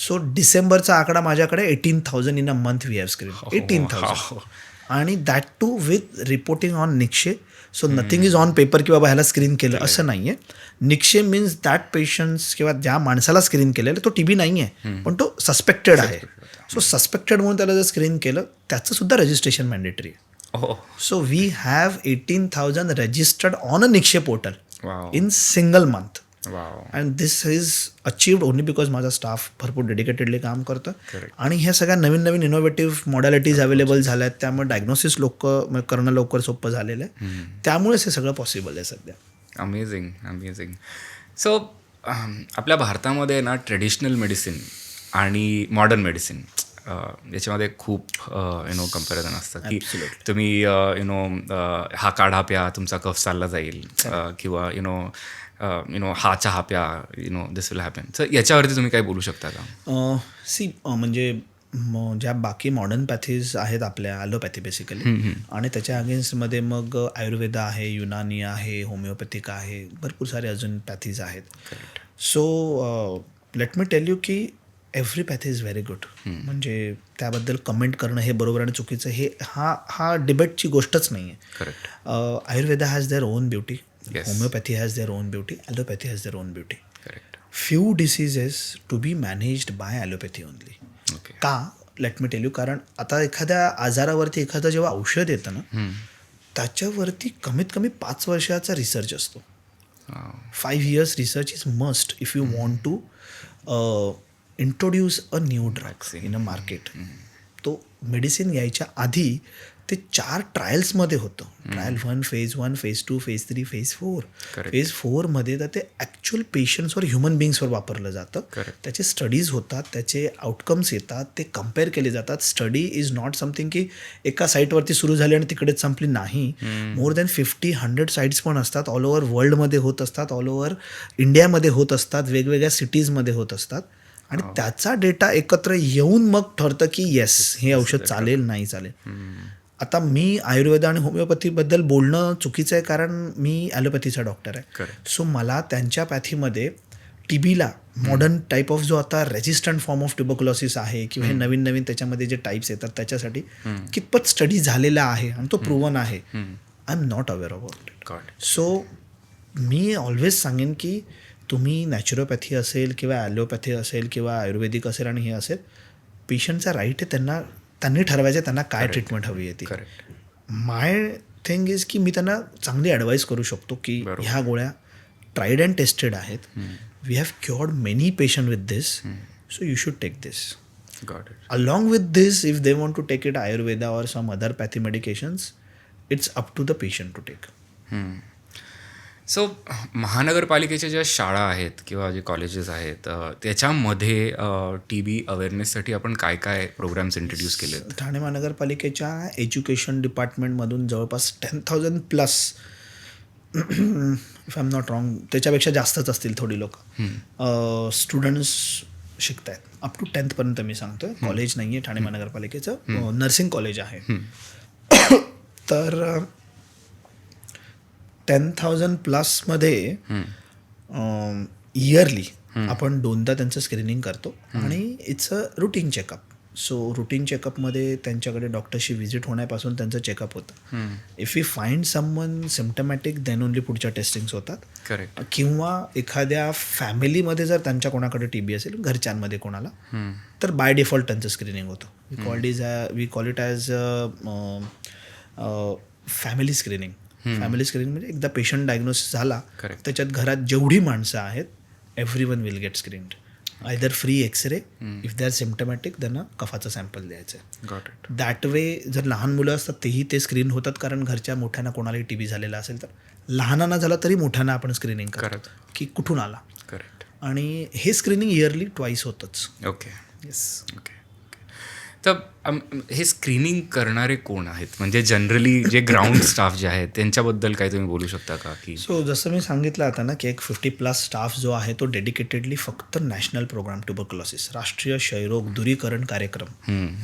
So डिसेंबरचा आकडा माझ्याकडे 18,000 in a month we have screened. 18,000. आणि that too with reporting on Nikshay so nothing is on paper की बाबा ह्याला screen केलं असं नाही आहे. निक्षय मीन्स दॅट पेशंट्स किंवा ज्या माणसाला स्क्रीन केलेलं तो TB नाही आहे, पण तो सस्पेक्टेड आहे. सो सस्पेक्टेड म्हणून त्याला जर स्क्रीन केलं त्याचं सुद्धा रजिस्ट्रेशन मॅन्डेटरी आहे. So we have 18,000 registered on a Nikshay portal in single month. And this is achieved only because माझा स्टाफ भरपूर डेडिकेटेडली काम करतं आणि ह्या सगळ्या नवीन नवीन इनोव्हेटिव्ह मॉडॅलिटीज अवेलेबल झाल्या आहेत. त्यामुळे डायग्नोसिस करणं लवकर सोपं झालेलं आहे. त्यामुळेच हे सगळं पॉसिबल आहे सध्या. अमेझिंग. सो आपल्या भारतामध्ये ना ट्रेडिशनल मेडिसिन आणि मॉडर्न मेडिसिन याच्यामध्ये खूप कम्पॅरिझन असतं की तुम्ही हा काढा प्या तुमचा कफ चालला जाईल किंवा हा चहा प्या दिस विल हॅपन. तर याच्यावरती तुम्ही काय बोलू शकता का? म्हणजे ज्या बाकी मॉडर्न पॅथीज आहेत आपल्या ॲलोपॅथी बेसिकली आणि त्याच्या अगेन्स्टमध्ये मग आयुर्वेदा आहे, युनानी आहे, होमिओपॅथिक आहे, भरपूर सारे अजून पॅथीज आहेत. So let me tell you की एव्हरी पॅथी इज व्हेरी गुड. म्हणजे त्याबद्दल कमेंट करणं हे बरोबर आणि चुकीचं हे हा डिबेटची गोष्टच नाही आहे. Ayurveda has their own beauty, homeopathy has their own beauty, allopathy has their own beauty. Few diseases to be managed by allopathy only. का? Let me tell you. कारण आता एखाद्या आजारावरती एखादं जेव्हा औषध येतं ना त्याच्यावरती कमीत कमी 5 वर्षाचा रिसर्च असतो. 5 years research is must if you want to introduce a new drug in a market. तो मेडिसिन यायच्या आधी ते 4 ट्रायल्समध्ये होतं. Trial 1, phase 1, phase 2, phase 3, phase 4. phase 4मध्ये तर ते ॲक्च्युअल पेशंट्सवर, ह्युमन बिंग्सवर वापरलं जातं. त्याचे स्टडीज होतात, त्याचे आउटकम्स येतात, ते कम्पेअर केले जातात. स्टडी इज नॉट समथिंग की एका साईटवरती सुरू झाली आणि तिकडेच संपली नाही. मोर दॅन 50-100 साईट्स पण असतात. ऑल ओव्हर वर्ल्डमध्ये होत असतात, ऑल ओव्हर इंडियामध्ये होत असतात, वेगवेगळ्या सिटीजमध्ये होत असतात. आणि त्याचा डेटा एकत्र येऊन मग ठरतं की येस हे औषध चालेल नाही चालेल. आता मी आयुर्वेद आणि होमिओपॅथीबद्दल बोलणं चुकीचं आहे कारण मी ॲलोपॅथीचा डॉक्टर आहे. सो मला त्यांच्या पॅथीमध्ये TBला मॉडर्न टाईप ऑफ जो आता रेजिस्टंट फॉर्म ऑफ ट्युबरक्युलोसिस आहे किंवा हे नवीन नवीन त्याच्यामध्ये जे टाईप्स येतात त्याच्यासाठी कितपत स्टडी झालेला आहे आणि तो प्रूव्हन आहे. I am not aware about it. So me always सांगेन की तुम्ही नॅचरोपॅथी असेल किंवा ॲलोपॅथी असेल किंवा आयुर्वेदिक असेल आणि हे असेल, पेशंटचा राईट आहे त्यांनी ठरवायचं त्यांना काय ट्रीटमेंट हवी आहे ती. माय थिंग इज की मी त्यांना चांगली ॲडवाईस करू शकतो की ह्या गोळ्या ट्राईड अँड टेस्टेड आहेत. We have cured many patient with this, so you should take this. Along with this if they want to take it Ayurveda और some other pathy medications, it's up to the patient to take. So महानगरपालिकेच्या ज्या शाळा आहेत किंवा जे colleges आहेत त्याच्यामध्ये TB अवेअरनेससाठी आपण काय काय प्रोग्राम्स इंट्रोड्यूस केले? ठाणे महानगरपालिकेच्या एज्युकेशन डिपार्टमेंटमधून जवळपास 10,000+ if I am not wrong त्याच्यापेक्षा जास्तच असतील थोडी लोक स्टुडंट्स शिकत आहेत. अप टू 10th पर्यंत मी सांगतोय. कॉलेज नाही आहे ठाणे महानगरपालिकेचं, नर्सिंग कॉलेज आहे. तर 10,000+ मध्ये इयरली आपण 2दा त्यांचं स्क्रीनिंग करतो आणि it's a routine checkup. So routine चेकअपमध्ये त्यांच्याकडे डॉक्टरशी व्हिजिट होण्यापासून त्यांचं चेकअप होतं. If you find someone symptomatic then only पुढच्या टेस्टिंग्स होतात. किंवा एखाद्या फॅमिलीमध्ये जर त्यांच्या कोणाकडे TB असेल, घरच्यांमध्ये कोणाला, तर बाय डिफॉल्ट त्यांचं स्क्रीनिंग होतं. We call it as family screening. Family screening म्हणजे एकदा पेशंट डायग्नोसिस झाला त्याच्यात घरात जेवढी माणसं आहेत everyone will get screened. Either free x-ray, if they are symptomatic त्यांना कफाचा सॅम्पल द्यायचं आहे. दॅट वे जर लहान मुलं असतात तेही ते स्क्रीन होतात कारण घरच्या मोठ्यांना कोणालाही TB झालेला असेल तर लहानांना झाला तरी मोठ्यांना आपण स्क्रीनिंग करतो की कुठून आला. आणि हे स्क्रीनिंग इयरली 2 होतंच. ओके. येस. ओके. तर हे स्क्रीनिंग करणारे कोण आहेत? म्हणजे जनरली जे ग्राउंड स्टाफ जे आहेत त्यांच्याबद्दल काय तुम्ही बोलू शकता का? की सो जसं मी सांगितलं आता ना की एक 50+ स्टाफ जो आहे तो डेडिकेटेडली फक्त नॅशनल प्रोग्राम ट्युबरक्युलोसिस, राष्ट्रीय क्षयरोग दूरीकरण कार्यक्रम,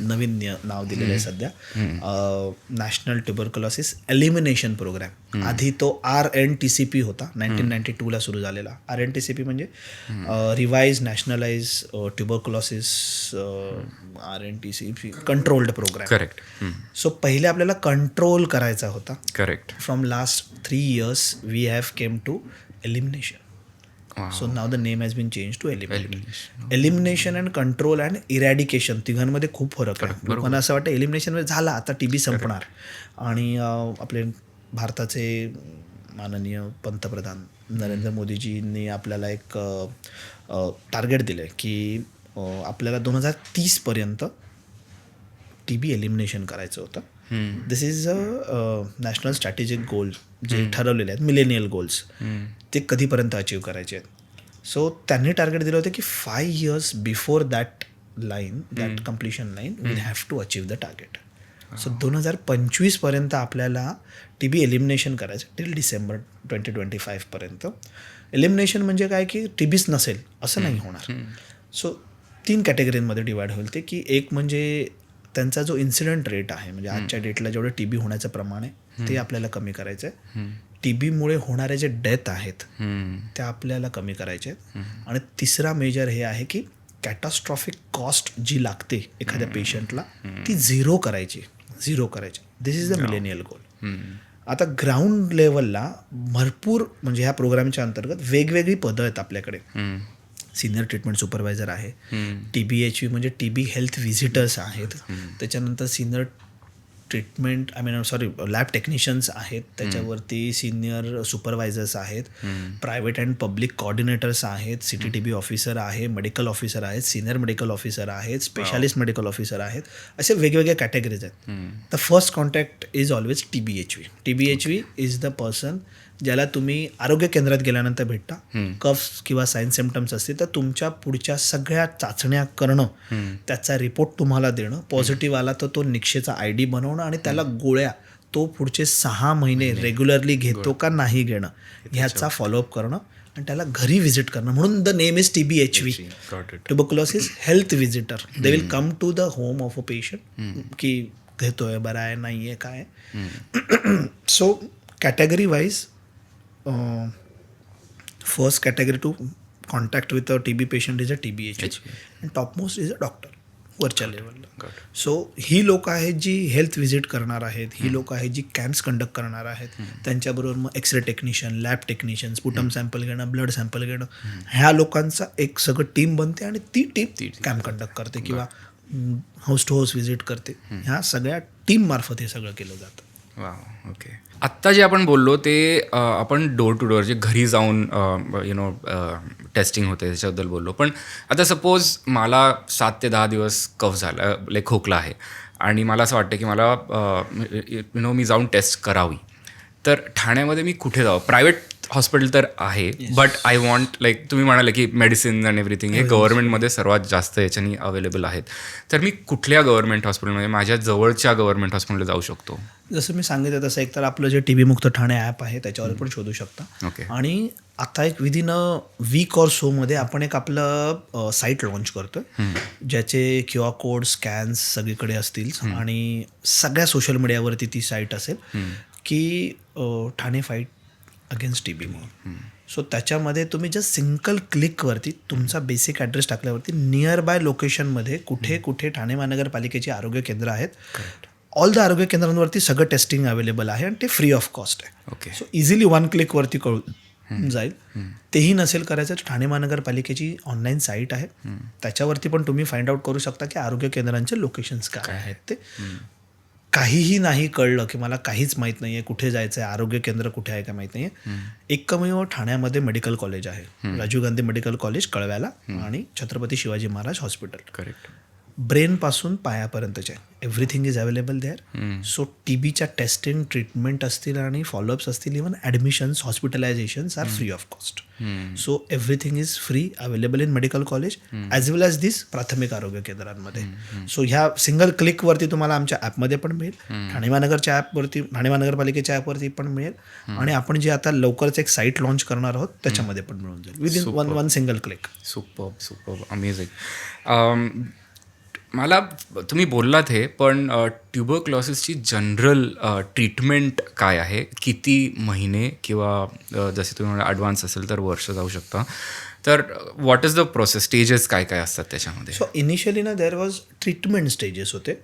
नवीन नाव दिलेलं आहे सध्या, नॅशनल ट्युबरक्युलोसिस एलिमिनेशन प्रोग्राम, आधी तो RNTCP होता, 1992ला सुरू झालेला. RNTCP म्हणजे revise nationalise tuberculosis RNTCP controlled programme. Correct. सो पहिले आपल्याला कंट्रोल करायचा होता. Correct. From last 3 years we have came to elimination. So now the name has been changed to elimination. Elimination and control and eradication तिघांमध्ये खूप फरक आहे. लोकांना असं वाटतं एलिमिनेशन झाला आता TB संपणार. आणि आपले भारताचे माननीय पंतप्रधान नरेंद्र मोदीजींनी आपल्याला एक टार्गेट दिलं आहे की आपल्याला 2030 पर्यंत TB एलिमिनेशन करायचं होतं. दिस इज अ नॅशनल स्ट्रॅटेजिक गोल जे ठरवलेले आहेत, मिलेनियल गोल्स, ते कधीपर्यंत अचीव करायचे आहेत. सो त्यांनी टार्गेट दिलं होतं की 5 years before that line, that completion line, we have to achieve the target. So 2025 पर्यंत आपल्याला TB एलिमिनेशन करायचं टिल डिसेंबर 2025 पर्यंत. एलिमिनेशन म्हणजे काय की TBच नसेल असं नाही होणार. सो 3 कॅटेगरीमध्ये डिवाइड होईल ते, की एक म्हणजे त्यांचा जो इन्सिडेंट रेट आहे, म्हणजे आजच्या डेटला जेवढं TB होण्याचं प्रमाण आहे ते आपल्याला कमी करायचं आहे. TBमुळे होणारे जे डेथ आहेत ते आपल्याला कमी करायचे आहेत. आणि तिसरा मेजर हे आहे की कॅटास्ट्रॉफिक कॉस्ट जी लागते एखाद्या पेशंटला ती झिरो करायची. दिस इज द मिलेनियल गोल. आता ग्राउंड लेवलला भरपूर, म्हणजे ह्या प्रोग्रामच्या अंतर्गत वेगवेगळी पदं आहेत आपल्याकडे. सिनियर ट्रीटमेंट सुपरवायझर आहे, TBHV म्हणजे TB हेल्थ व्हिजिटर्स आहेत, त्याच्यानंतर सिनियर ट्रीटमेंट लॅब टेक्निशियन्स आहेत, त्याच्यावरती सिनियर सुपरवायझर्स आहेत, प्रायव्हेट अँड पब्लिक कोऑर्डिनेटर्स आहेत, CTTB ऑफिसर आहे, मेडिकल ऑफिसर आहेत, सिनियर मेडिकल ऑफिसर आहेत, स्पेशालिस्ट मेडिकल ऑफिसर आहेत, असे वेगवेगळे कॅटेगरीज आहेत. The first contact is always TBHV. TBHV is the person ज्याला तुम्ही आरोग्य केंद्रात गेल्यानंतर भेटता. कफ किंवा साईन सिम्पटम्स असतील तर तुमच्या पुढच्या सगळ्या चाचण्या करणं, त्याचा रिपोर्ट तुम्हाला देणं, पॉझिटिव्ह आला तर तो निक्षेचा ID बनवणं आणि त्याला गोळ्या तो पुढचे 6 महिने रेग्युलरली घेतो का नाही घेणं ह्याचा फॉलोअप करणं आणि त्याला घरी व्हिजिट करणं. म्हणून the name is TBHV, tuberculosis health visitor. They will come to the home of a patient की घेतोय, बरा आहे, नाही आहे, काय. So category wise first category to contact with a TB patient is a TBHV and topmost is a doctor वरच्या लेवलला. So ही लोक आहेत जी हेल्थ व्हिजिट करणार आहेत, ही लोक आहेत जी कॅम्प्स कंडक्ट करणार आहेत, त्यांच्याबरोबर मग X ray technician, lab technician, sputum sample घेणं, ब्लड सॅम्पल घेणं, ह्या लोकांचा एक सगळं टीम बनते आणि ती टीम कॅम्प कंडक्ट करते किंवा हाऊस टू हाऊस व्हिजिट करते. ह्या सगळ्या टीम मार्फत हे सगळं केलं जातं. Wow, okay. आत्ता जे आपण बोललो ते आपण डोर टू डोर जे घरी जाऊन टेस्टिंग होते त्याच्याबद्दल बोललो. पण आता सपोज मला 7 ते 10 दिवस कफ झाला, खोकला आहे आणि मला असं वाटतं की मला मी जाऊन टेस्ट करावी, तर ठाण्यामध्ये मी कुठे जावं? प्रायव्हेट हॉस्पिटल तर आहे, बट आय वॉन्ट तुम्ही म्हणाले की मेडिसिन अँड एव्हरीथिंग हे गव्हर्नमेंटमध्ये सर्वात जास्त याच्यानी अवेलेबल आहेत. तर मी कुठल्या गव्हर्नमेंट हॉस्पिटलमध्ये, माझ्या जवळच्या गव्हर्नमेंट हॉस्पिटलला जाऊ शकतो? जसं मी सांगितलं तसं एकतर आपलं जे TB मुक्त ठाणे ॲप आहे त्याच्यावर पण शोधू शकता. ओके. आणि आता एक विदिन अ वीक ऑर सोमध्ये आपण एक आपलं साईट लॉन्च करतो ज्याचे QR कोड, स्कॅन्स सगळीकडे असतील आणि सगळ्या सोशल मीडियावरती ती साईट असेल की ठाणे फाईट अगेन्स्ट TB म्हणून. सो त्याच्यामध्ये तुम्ही जस्ट सिंगल क्लिकवरती तुमचा बेसिक ॲड्रेस टाकल्यावरती नियर बाय लोकेशनमध्ये कुठे कुठे ठाणे महानगरपालिकेची आरोग्य केंद्र आहेत, ऑल द आरोग्य केंद्रांवरती सगळं टेस्टिंग अवेलेबल आहे आणि ते फ्री ऑफ कॉस्ट आहे. ओके. सो इझिली 1 क्लिकवरती कळून जाईल. तेही नसेल करायचं तर ठाणे महानगरपालिकेची ऑनलाईन साईट आहे, त्याच्यावरती पण तुम्ही फाइंड आउट करू शकता की आरोग्य केंद्रांचे लोकेशन्स काय आहेत ते. काहीही नाही कळलं की मला काहीच माहीत नाही आहे, कुठे जायचं आहे, आरोग्य केंद्र कुठे आहे काय माहीत नाही आहे, एकमेव ठाण्यामध्ये मेडिकल कॉलेज आहे, राजीव गांधी मेडिकल कॉलेज कळव्याला आणि छत्रपती शिवाजी महाराज हॉस्पिटल. करेक्ट. ब्रेनपासून पायापर्यंतचे everything is available there. So TBच्या टेस्टिंग, ट्रीटमेंट असतील आणि फॉलोअप्स असतील, even admissions, hospitalisations are free of cost. So everything is free available in medical college as well as this प्राथमिक आरोग्य केंद्रांमध्ये. सो ह्या सिंगल क्लिकवरती तुम्हाला आमच्या ॲपमध्ये पण मिळेल, ठाणे महानगरच्या ॲपवरती, ठाणे महानगरपालिकेच्या ॲपवरती पण मिळेल आणि आपण जे आता लवकरच एक साईट लॉन्च करणार आहोत त्याच्यामध्ये पण मिळून जाईल within one single click. Superb, amazing. मला तुम्ही बोललात हे, पण ट्युबरक्लॉसिसची जनरल ट्रीटमेंट काय आहे? किती महिने किंवा जसे तुम्ही म्हणा ॲडव्हान्स असेल तर वर्ष जाऊ शकतं. तर what is the process, stages काय काय असतात त्याच्यामध्ये? सो इनिशियली ना देर वॉज ट्रीटमेंट स्टेजेस होते,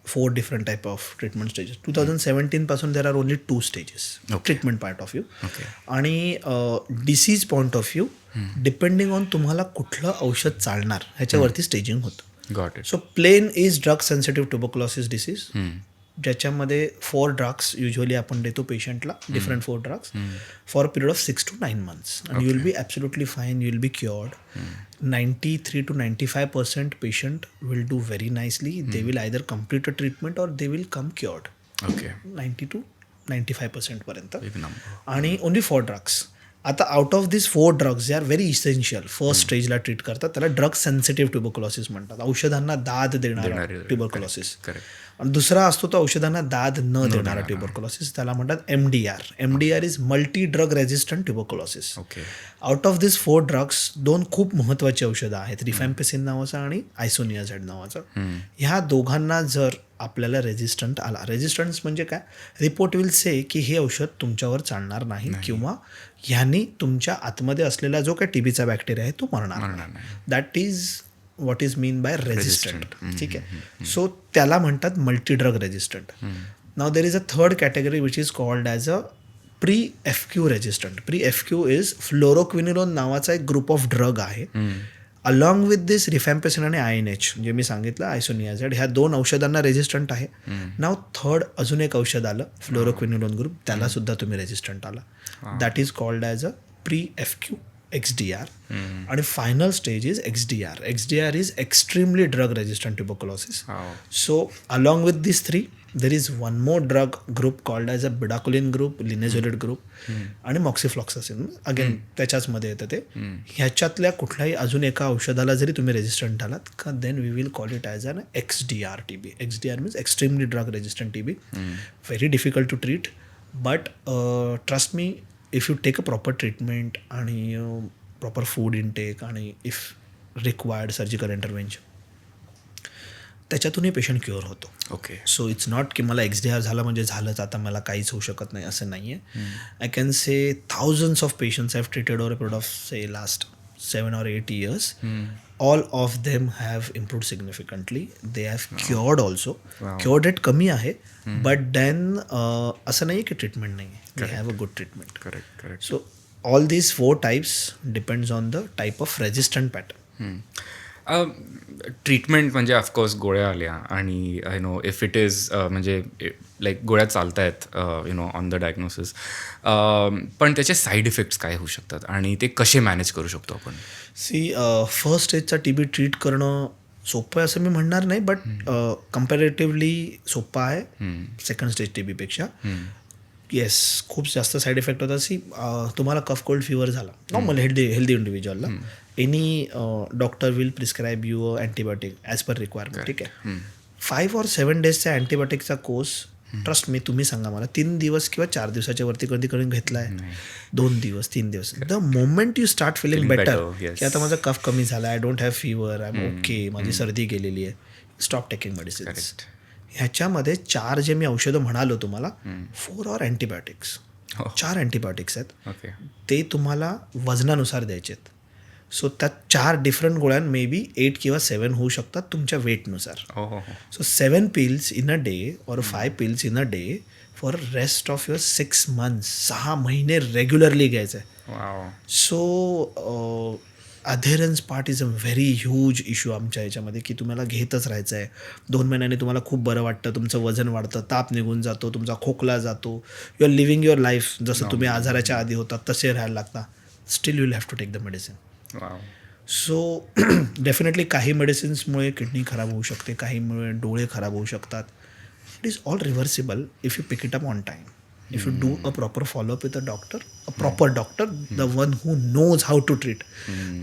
4 different type of treatment stages. 2017 पासून there are only 2 stages treatment point of view. आणि disease point of view depending on तुम्हाला कुठलं औषध चालणार ह्याच्यावरती स्टेजिंग होतं. Got it. So plain is drug sensitive tuberculosis disease, ज्याच्यामध्ये 4 ड्रग्स युजली आपण देतो पेशंटला, different 4 drugs for period of 6 to 9 months, and you will be absolutely fine, you will be cured. 93 to 95% patient will do very nicely. They will either complete a treatment or they will come cured. Okay. 90 to 95% पर्यंत. Big number. आणि only 4 drugs. आता out of this 4 drugs they are very essential. First स्टेजला treat करतात, त्याला drug sensitive ट्युबरक्लॉसिस म्हणतात, औषधांना दाद देणारा ट्युबरक्लॉसिस. आणि दुसरा असतो तो औषधांना दाद न देणारा ट्युबरक्लॉसिस, त्याला म्हणतात MDR. MDR is multi drug resistant tuberculosis. Okay. Out of this 4 drugs 2 खूप महत्त्वाची औषधं आहेत, रिफॅम्पिसिन नावाचं आणि आयसोनियाझाइड नावाचं. ह्या दोघांना जर आपल्याला रेझिस्टंट आला, रेझिस्टन्स म्हणजे काय, रिपोर्ट विल से की हे औषध तुमच्यावर चालणार नाही किंवा ह्यांनी तुमच्या आतमध्ये असलेला जो काही TBचा बॅक्टेरिया आहे तो मरणार नाही. That is what is mean by resistant. ठीक आहे. सो त्याला म्हणतात multi drug resistant. Now there is a third category which is called as a pre FQ resistant. Pre FQ is fluoroquinolone नावाचा एक ग्रुप ऑफ ड्रग आहे. अलॉंग विथ दिस रिफॅम्पिसिन आणि INH, जे मी सांगितलं आयसोनियाझाइड, ह्या 2 औषधांना रेझिस्टंट आहे. नाव थर्ड अजून एक औषध आलं फ्लोरोक्विनिलोन ग्रुप, त्याला सुद्धा तुम्ही रेझिस्टंट आला. That is called as a pre FQ XDR. आणि final stage is XDR. XDR is extremely drug resistant tuberculosis. So along with this 3 there is one more drug group called as a bedaquiline group, linezolid group आणि moxifloxacin. Again त्याच्याचमध्ये येतं ते. ह्याच्यातल्या कुठल्याही अजून एका औषधाला जरी तुम्ही रेझिस्टंट आलात का, then we will call it as an XDR TB. XDR means extremely drug resistant TB. Very difficult to treat, but trust me, if you take a proper treatment आणि प्रॉपर फूड इनटेक आणि if required surgical intervention, त्याच्यातूनही patient cure होतो. Okay. So it's not की मला XDR झालं म्हणजे झालंच, आता मला काहीच होऊ शकत नाही, असं नाही आहे. I can say thousands of patients have treated over a period of say last 7 or 8 years. All of them have improved significantly. They have cured also. Cure rate कमी आहे, but then असं नाही आहे की ट्रीटमेंट नाही आहे. They have a good treatment. Correct. So all these 4 types depends on the type of resistant pattern. Treatment म्हणजे of course गोळ्या आल्या आणि I know if it is म्हणजे लाईक गोळ्या चालत आहेत ऑन द डायग्नोसिस, पण त्याचे साईड इफेक्ट्स काय होऊ शकतात आणि ते कसे मॅनेज करू शकतो आपण? फर्स्ट स्टेजचा TB ट्रीट करणं सोपं आहे असं मी म्हणणार नाही, बट कम्पॅरेटिव्हली सोपं आहे सेकंड स्टेज TBपेक्षा. येस, खूप जास्त साईड इफेक्ट होतात. तुम्हाला कफ कोल्ड फीवर झाला नॉर्मल हेल्दी इंडिव्हिज्युअलला, any doctor will prescribe you antibiotic as per requirement. ठीक आहे. 5 or 7 daysचा अँटीबायोटिकचा कोर्स, ट्रस्ट मी, तुम्ही सांगा मला 3 दिवस किंवा 4 दिवसाच्या वरती कधी करून घेतला आहे? 2 दिवस 3 दिवस. The moment you start feeling better की आता माझा कफ कमी झाला, I don't have fever, I am okay, माझी सर्दी गेलेली आहे, स्टॉप टेकिंग मेडिसिन्स. ह्याच्यामध्ये 4 जे मी औषधं म्हणालो तुम्हाला, 4 are अँटीबायोटिक्स. 4 अँटीबायोटिक्स आहेत. ओके. ते तुम्हाला वजनानुसार द्यायचे आहेत. सो त्यात 4 डिफरंट गोळ्या मे बी 8 किंवा 7 होऊ शकतात तुमच्या वेटनुसार. So 7 pills in a day or 5 pills in a day for rest of your 6 months, 6 महिने रेग्युलरली घ्यायचं आहे. So adherence part is a very huge issue आमच्या याच्यामध्ये, की तुम्हाला घेतच राहायचं आहे. 2 महिन्यांनी तुम्हाला खूप बरं वाटतं, तुमचं वजन वाढतं, ताप निघून जातो, तुमचा खोकला जातो, you are living your life जसं तुम्ही आजाराच्या आधी होतात तसे राहायला लागता. Still you will have to take the medicine. So definitely काही मेडिसिन्समुळे किडनी खराब होऊ शकते, काहीमुळे डोळे खराब होऊ शकतात. It is all reversible if you pick it up on time. If you do a proper follow-up with a doctor, a proper doctor, the one who knows how to treat.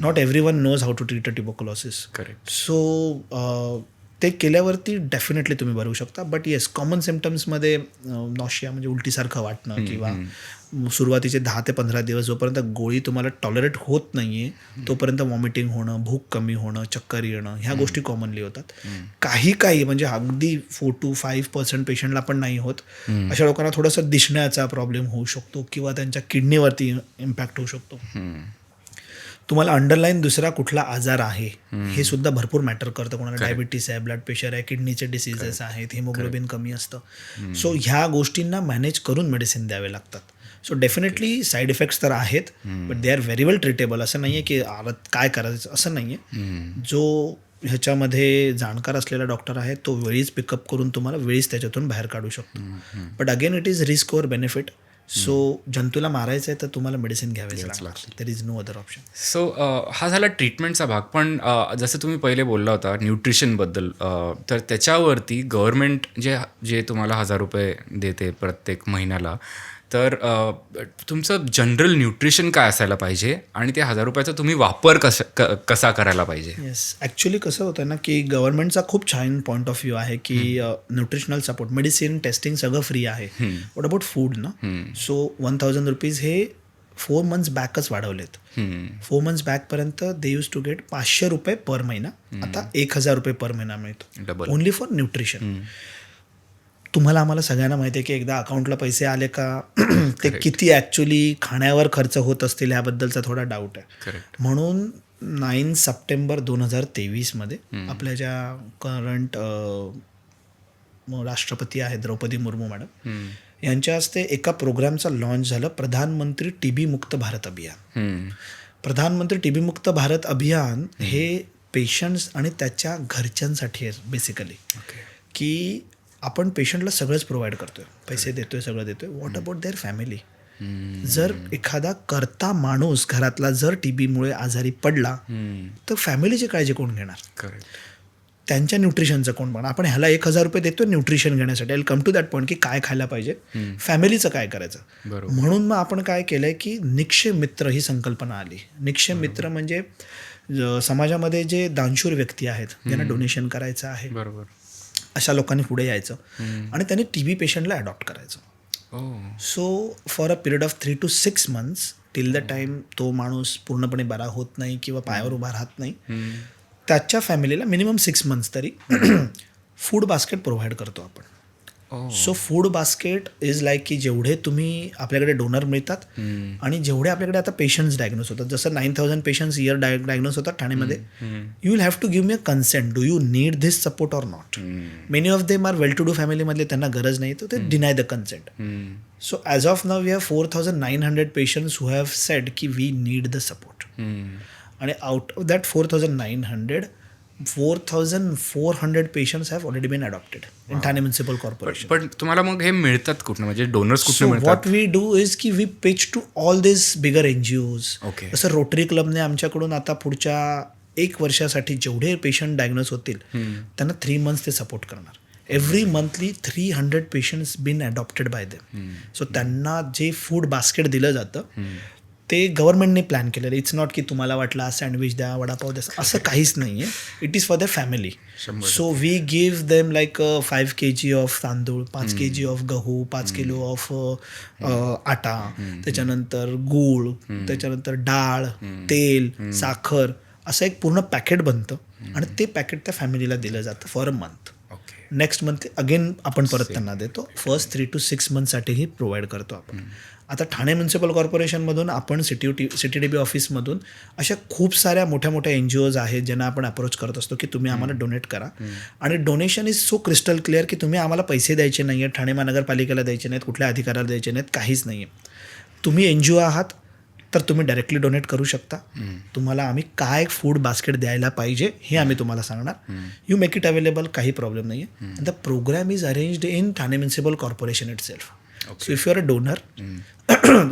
Not everyone knows how to treat a tuberculosis. Correct. So ते केल्यावरती definitely तुम्ही बरू शकता. But yes, common सिम्टम्समध्ये nausea म्हणजे उलटीसारखं वाटणं किंवा सुरुवातीचे 10 ते 15 दिवस जोपर्यंत गोळी तुम्हाला टॉलरेट होत नाही आहे तोपर्यंत वॉमिटिंग होणं, भूक कमी होणं, चक्कर येणं ह्या गोष्टी कॉमनली होतात. काही म्हणजे अगदी 4 to 5% पेशंटला पण नाही होत. अशा लोकांना थोडंसं दिसण्याचा प्रॉब्लेम होऊ शकतो किंवा त्यांच्या किडनीवरती इम्पॅक्ट होऊ शकतो. तुम्हाला अंडरलाईन दुसरा कुठला आजार आहे हे सुद्धा भरपूर मॅटर करतं. कोणाला डायबिटीस आहे, ब्लड प्रेशर आहे, किडनीचे डिसीजेस आहेत, हिमोग्लोबिन कमी असतं. सो ह्या गोष्टींना मॅनेज करून मेडिसिन द्यावे लागतात. सो डेफिनेटली साईड इफेक्ट्स तर आहेत, but they are very well treatable. असं नाही आहे की काय करायचं असं नाही आहे. जो ह्याच्यामध्ये जाणकार असलेला डॉक्टर आहे तो वेळीच पिकअप करून तुम्हाला वेळीच त्याच्यातून बाहेर काढू शकतो. But again it is risk or benefit. So जंतूला मारायचं आहे तर तुम्हाला मेडिसिन घ्यावेच लागतं. There is no other option. So हा झाला ट्रीटमेंटचा भाग. पण जसं तुम्ही पहिले बोलला होता न्यूट्रिशनबद्दल, तर त्याच्यावरती गव्हर्नमेंट जे तुम्हाला 1,000 रुपये देते प्रत्येक महिन्याला, तर तुमचं जनरल न्यूट्रिशन काय असायला पाहिजे आणि ते 1,000 रुपयाचा तुम्ही वापर कसा करायला पाहिजे? येस, ॲक्च्युली कसं होतं ना की गव्हर्नमेंटचा खूप छान पॉईंट ऑफ व्ह्यू आहे की न्यूट्रिशनल सपोर्ट, मेडिसिन, टेस्टिंग सगळं फ्री आहे. वॉट अबाउट फूड ना? सो 1,000 रुपीज हे 4 months बॅकच वाढवलेत. 4 months बॅकपर्यंत दे यूज टू गेट 500 रुपये पर महिना. आता 1,000 रुपये पर महिना मिळतो ओनली फॉर न्यूट्रिशन. तुम्हाला आम्हाला सगळ्यांना माहिती आहे की एकदा अकाउंटला पैसे आले का ते किती ॲक्च्युली खाण्यावर खर्च होत असतील ह्याबद्दलचा थोडा डाऊट आहे. म्हणून 9 सप्टेंबर 2023 आपल्या ज्या करंट राष्ट्रपती आहेत द्रौपदी मुर्मू मॅडम यांच्या हस्ते एका प्रोग्रामचा लॉन्च झालं, प्रधानमंत्री टीबी मुक्त भारत अभियान. प्रधानमंत्री टीबी मुक्त भारत अभियान हे पेशंट्स आणि त्याच्या घरच्यांसाठी आहे बेसिकली. की आपण पेशंटला सगळंच प्रोव्हाइड करतोय, पैसे देतोय, सगळं देतोय. What about their family? जर एखादा करता माणूस घरातला जर टीबीमुळे आजारी पडला तर फॅमिलीची काळजी कोण घेणार? त्यांच्या न्यूट्रिशनचं कोण बघणार? आपण ह्याला 1,000 रुपये देतो न्यूट्रिशन घेण्यासाठी. I come to that point की काय खायला पाहिजे, फॅमिलीचं काय करायचं. म्हणून मग आपण काय केलंय की निक्षय मित्र ही संकल्पना आली. निक्षय मित्र म्हणजे समाजामध्ये जे दानशूर व्यक्ती आहेत ज्यांना डोनेशन करायचं आहे, बरोबर, अशा लोकांनी पुढे यायचं आणि त्यांनी टीबी पेशंटला अडॉप्ट करायचं. So for a period of 3 to 6 months till the time तो माणूस पूर्णपणे बरा होत नाही किंवा पायावर उभा राहत नाही, त्याच्या फॅमिलीला मिनिमम 6 months तरी फूड बास्केट प्रोव्हाइड करतो आपण. So food basket is like की जेवढे तुम्ही आपल्याकडे डोनर मिळतात आणि जेवढे आपल्याकडे आता पेशंट्स डायग्नोज होतात, जसं 9,000 पेशंट्स इयर डायग्नोज होतात ठाण्यामध्ये, you will have to give me a consent. Do you need this support or not? Many of them are well to do फॅमिलीमधले, त्यांना गरज नाही, तर ते deny the consent. So as of now we have 4,900 patients who have said की we need the support. आणि out of that 4,900 4,400 patients have already been adopted in Thane municipal corporation. पण तुम्हाला मग हे मिळतात कुठून, म्हणजे डोनर्स कुठून मिळतात? व्हॉट वी डू इज की we pitch to all this bigger NGOs. जसं रोटरी क्लबने आमच्याकडून आता पुढच्या 1 वर्षासाठी जेवढे पेशंट डायग्नोज होतील त्यांना 3 months ते सपोर्ट करणार. Every monthly 300 patients been adopted by them. So त्यांना जे फूड बास्केट दिलं जातं ते गव्हर्नमेंटने प्लॅन केलेलं. इट्स नॉट की तुम्हाला वाटला सँडविच द्या, वडापाव द्या, असं काहीच नाही आहे. It is for the family. So we give them like 5 kg of तांदूळ, 5 kg ऑफ गहू, 5 किलो ऑफ आटा, त्याच्यानंतर गूळ, त्याच्यानंतर डाळ, तेल, साखर, असं एक पूर्ण पॅकेट बनतं आणि ते पॅकेट त्या फॅमिलीला दिलं जातं for a month. Next month again आपण परत त्यांना देतो. फर्स्ट 3 to 6 monthsसाठीही प्रोव्हाइड करतो आपण. आता ठाणे म्युनिसिपल कॉर्पोरेशनमधून आपण CTDB ऑफिसमधून अशा खूप साऱ्या मोठ्या मोठ्या NGOs आहेत ज्यांना आपण अप्रोच करत असतो की तुम्ही आम्हाला डोनेट करा. आणि donation is so crystal clear की तुम्ही आम्हाला पैसे द्यायचे नाही आहेत, ठाणे महानगरपालिकेला द्यायचे नाहीत, कुठल्या अधिकाऱ्याला द्यायचे नाहीत, काहीच नाही आहे. तुम्ही NGO आहात तर तुम्ही डायरेक्टली डोनेट करू शकता. तुम्हाला आम्ही काय फूड बास्केट द्यायला पाहिजे हे आम्ही तुम्हाला सांगणार. यू मेक इट अवेलेबल, काही प्रॉब्लेम नाही आहे. The program is arranged in Thane municipal corporation itself. So if you are a donor,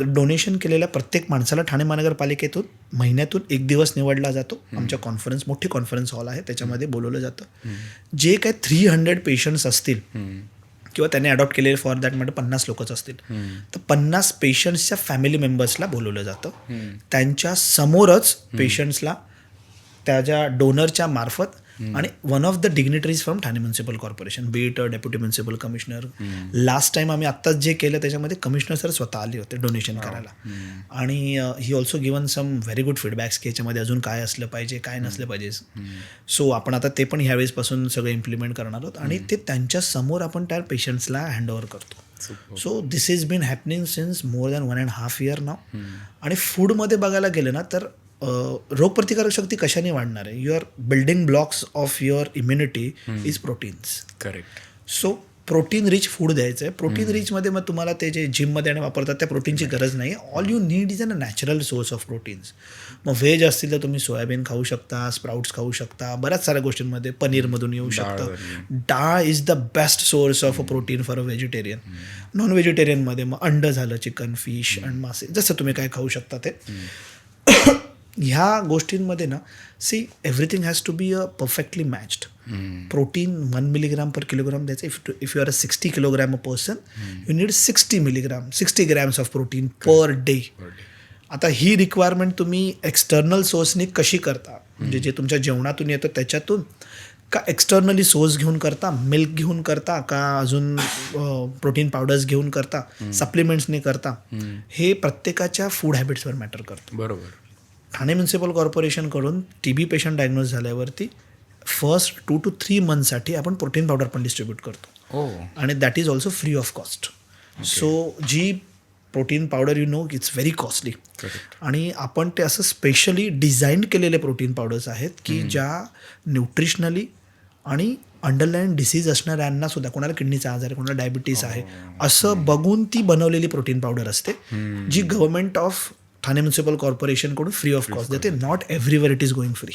donation केलेल्या प्रत्येक माणसाला ठाणे महानगरपालिकेतून महिन्यातून 1 दिवस निवडला जातो. आमच्या कॉन्फरन्स, मोठी कॉन्फरन्स हॉल आहे, त्याच्यामध्ये बोलवलं जातं. जे काही 300 पेशंट्स असतील किंवा त्याने अडॉप्ट केलेले फॉर दॅट मॅटर 50 लोकच असतील, तर 50 पेशंट्सच्या फॅमिली मेंबर्सला बोलवलं जातं. त्यांच्या समोरच पेशंट्सला त्याच्या डोनरच्या मार्फत आणि one of the dignitaries from Thane municipal corporation, B it deputy municipal commissioner. Last time आम्ही आत्ताच जे केलं त्याच्यामध्ये कमिशनर सर स्वतः आले होते डोनेशन करायला. आणि he also given some very good feedbacks की याच्यामध्ये अजून काय असलं पाहिजे, काय नसलं पाहिजे. सो आपण आता ते पण ह्यावेळेसपासून सगळं इम्प्लिमेंट करणार आहोत आणि ते त्यांच्या समोर आपण त्या पेशंट्सला हँडओव्हर करतो. So this is been happening since more than 1.5 year now. आणि फूडमध्ये बघायला गेलं ना तर रोगप्रतिकारक शक्ती कशाने वाढणार आहे? Your building blocks of your immunity is proteins. Correct. So protein rich food द्यायचं आहे. प्रोटीन रिचमध्ये मग तुम्हाला ते जे जिममध्ये आणि वापरतात त्या प्रोटीनची गरज नाही. All you need is a natural source of proteins. मग व्हेज असतील तर तुम्ही सोयाबीन खाऊ शकता, स्प्राउट्स खाऊ शकता, बऱ्याच साऱ्या गोष्टींमध्ये पनीरमधून येऊ शकतं. Dal is the best source of a protein for a vegetarian. Non व्हेजिटेरियनमध्ये मग अंड झालं, चिकन, फिश आणि मासे, जसं तुम्ही काय खाऊ शकता ते. ह्या गोष्टींमध्ये ना see everything has to be a perfectly matched. Protein 1 milligram per kilogram द्यायचं. If you are a 60 kilogram a person, you need 60 grams of protein per day. आता ही रिक्वायरमेंट तुम्ही एक्सटर्नल सोर्सनी कशी करता, म्हणजे जे तुमच्या जेवणातून येतं त्याच्यातून, का एक्सटर्नली सोर्स घेऊन करता, मिल्क घेऊन करता, का अजून प्रोटीन पावडर्स घेऊन करता, सप्लिमेंट्सने करता, हे प्रत्येकाच्या फूड हॅबिट्सवर मॅटर करतं. बरोबर. ठाणे म्युन्सिपल कॉर्पोरेशनकडून TB पेशंट डायग्नोज झाल्यावरती फर्स्ट 2 to 3 monthsसाठी आपण प्रोटीन पावडर पण डिस्ट्रीब्यूट करतो. आणि that is also free of cost. So जी protein powder it's very costly. आणि आपण ते असं स्पेशली डिझाईन केलेले प्रोटीन पावडर्स आहेत की ज्या न्यूट्रिशनली आणि अंडरलाईन डिसीज असणाऱ्यांना सुद्धा, कोणाला किडनीचा आजार आहे, कोणाला डायबिटीस आहे, असं बघून ती बनवलेली प्रोटीन पावडर असते जी गव्हर्नमेंट ऑफ ठाणे म्युन्सिपल कॉर्पोरेशनकडून फ्री ऑफ कॉस्ट देते. Not everywhere it is going free,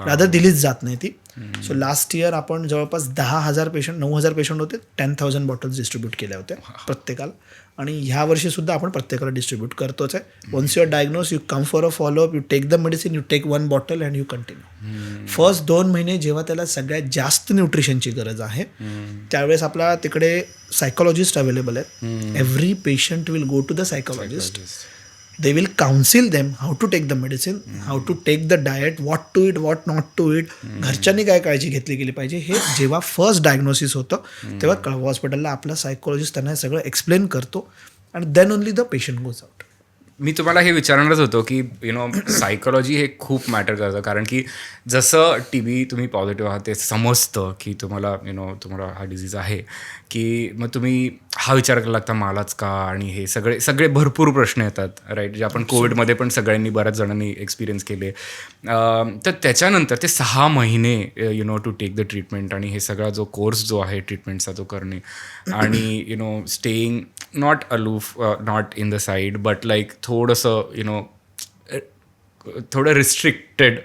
rather दिलीच जात नाही ती. सो लास्ट इयर आपण जवळपास 9,000 पेशंट होते, 10,000 बॉटल्स डिस्ट्रीब्यूट केल्या होत्या प्रत्येकाला. आणि ह्या वर्षी सुद्धा आपण प्रत्येकाला डिस्ट्रीब्यूट करतोच आहे. Once you are diagnose, you come for a follow up, you take the medicine, you take 1 bottle and you continue. First 2 महिने जेव्हा त्याला सगळ्यात जास्त न्यूट्रिशनची गरज आहे त्यावेळेस आपला तिकडे सायकोलॉजिस्ट अवेलेबल आहेत. Every patient will go to the psychologist. They will counsel them how to take the medicine, how to take the diet, what to eat, what not to eat. घरच्यांनी काय काळजी घेतली गेली पाहिजे, हे जेव्हा फर्स्ट डायग्नोसिस होतं तेव्हा कळवा हॉस्पिटलला आपला सायकोलॉजिस्ट त्यांना सगळं एक्सप्लेन करतो आणि then only the patient goes out. मी तुम्हाला हे विचारणारच होतो की सायकोलॉजी हे खूप मॅटर करतं. कारण की जसं TB तुम्ही पॉझिटिव्ह आहात ते समजतं की तुम्हाला तुम्हाला हा डिझीज आहे, की मग तुम्ही हा विचार करायला लागता मलाच का, आणि हे सगळे भरपूर प्रश्न येतात राईट, जे आपण कोविडमध्ये पण सगळ्यांनी बऱ्याच जणांनी एक्सपिरियन्स केले. तर त्याच्यानंतर ते 6 महिने टू टेक द ट्रीटमेंट, आणि हे सगळा जो कोर्स जो आहे ट्रीटमेंटचा तो करणे, आणि staying not aloof, not in the side, but like थोडंसं थोडं रिस्ट्रिक्टेड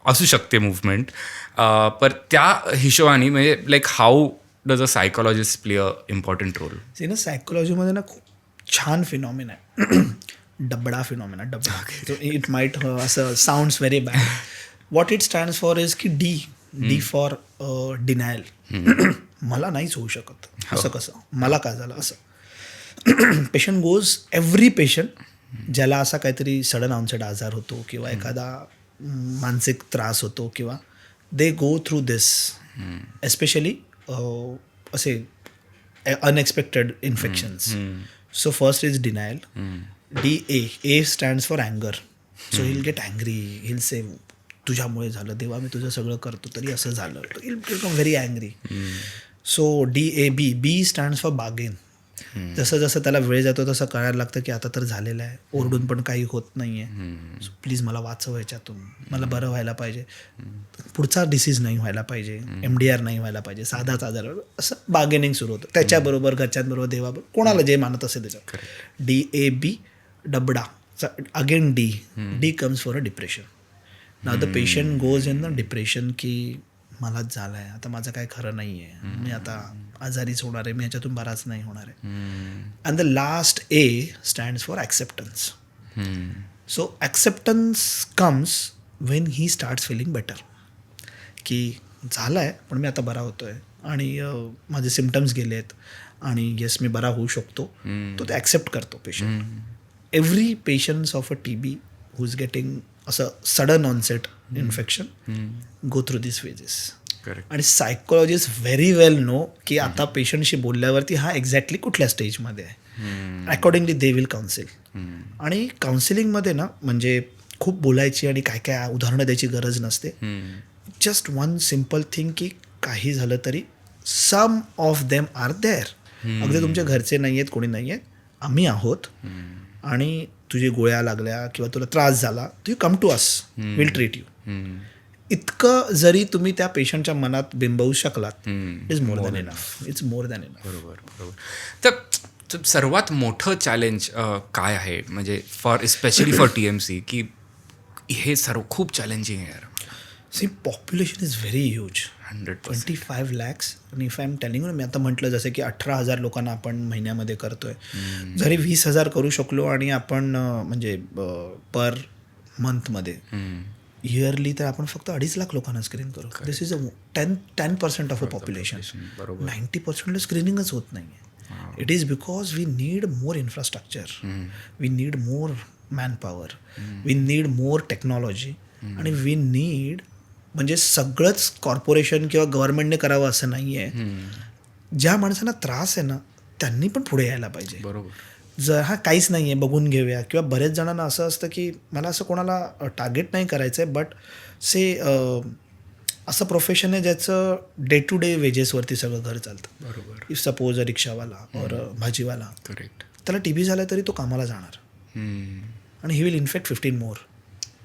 असू शकते मुवमेंट. पण त्या हिशोबाने म्हणजे like how does a psychologist play a important role? ना सायकोलॉजीमध्ये ना खूप छान फिनॉमिना आहे. DABDA phenomena. इट माइट असं sounds very bad. What it stands for is की डी फॉर डिनायल. मला नाहीच होऊ शकत, असं कसं, मला काय झालं असं. पेशंट गोज, एव्हरी पेशंट ज्याला असा काहीतरी सडन ऑनसेट आजार होतो किंवा एखादा मानसिक त्रास होतो किंवा they go through this, especially असे unexpected infections. So first is denial. A stands for अँगर. So he'll get angry, he'll say तुझ्यामुळे झालं देवा, मी तुझं सगळं करतो तरी असं झालं, hill become very angry. So B stands for बागेन. जसं जसं त्याला वेळ जातो तसं कळायला लागतं की आता तर झालेलं आहे, ओरडून पण काही होत नाही आहे, सो प्लीज मला वाचव ह्याच्यातून, मला बरं व्हायला पाहिजे, पुढचा डिसीज नाही व्हायला पाहिजे, MDR नाही व्हायला पाहिजे, साधाच आजार, असं बार्गेनिंग सुरू होतं त्याच्याबरोबर, घरच्यांबरोबर, देवाबरोबर, कोणाला जे मानत असेल त्याच्यात. DAB डबडा, again D comes for a depression. Now the patient goes in the depression की मलाच झालं आहे, आता माझं काय खरं नाही आहे, मी आता आजारीच होणार आहे, मी ह्याच्यातून बराच नाही होणार आहे. And the last A stands for acceptance. So acceptance comes when he starts feeling better, की झालं आहे पण मी आता बरा होतो आहे आणि माझे सिम्टम्स गेले आहेत आणि येस मी बरा होऊ शकतो, तो ते ॲक्सेप्ट करतो patient. Every patients of a TB who is getting असं sudden onset infection go through this phases. Correct. आणि सायकोलॉजिस्ट व्हेरी वेल नो की आता पेशंटशी बोलल्यावरती हा एक्झॅक्टली कुठल्या स्टेजमध्ये आहे. Accordingly they will counsel. आणि काउन्सिलिंगमध्ये ना म्हणजे खूप बोलायची आणि काय काय उदाहरणं द्यायची गरज नसते. जस्ट वन सिम्पल थिंग की काही झालं तरी सम ऑफ देम आर देअर. अगदी तुमच्या घरचे नाही आहेत, कोणी नाही आहेत, आम्ही आहोत. आणि तुझी गोळ्या लागल्या किंवा तुला त्रास झाला तर you come to us, will treat you. इतकं जरी तुम्ही त्या पेशंटच्या मनात बिंबवू शकलात, it is more than enough. It's more than enough. बरोबर. तर सर्वात मोठं चॅलेंज काय आहे म्हणजे स्पेशली फॉर TMC की हे सर्व खूप चॅलेंजिंग आहे यार. See population is very huge. 100%. 25 lakhs. आणि if I am telling me आता म्हटलं जसं की 18,000 लोकांना आपण महिन्यामध्ये करतोय. जरी 20,000 करू शकलो आणि आपण म्हणजे पर मंथमध्ये इयरली तर आपण फक्त 2.5 लाख लोकांना स्क्रीन करू. This is 10% of a population. 90%ला स्क्रीनिंगच होत नाही आहे. It is because we need more infrastructure, we need more manpower, we need more technology आणि वी नीड म्हणजे सगळंच कॉर्पोरेशन किंवा गव्हर्नमेंटने करावं असं नाही आहे. ज्या माणसांना त्रास आहे ना त्यांनी पण पुढे यायला पाहिजे. बरोबर. जर हा काहीच नाही आहे बघून घेऊया. किंवा बरेच जणांना असं असतं की मला असं कोणाला टार्गेट नाही करायचं आहे, बट से असं प्रोफेशन आहे ज्याचं डे टू डे वेजेसवरती सगळं घर चालतं. बरोबर. इफ सपोज रिक्षावाला और भाजीवाला, करेक्ट. त्याला TB झाला तरी तो कामाला जाणार आणि he will infect 15 more.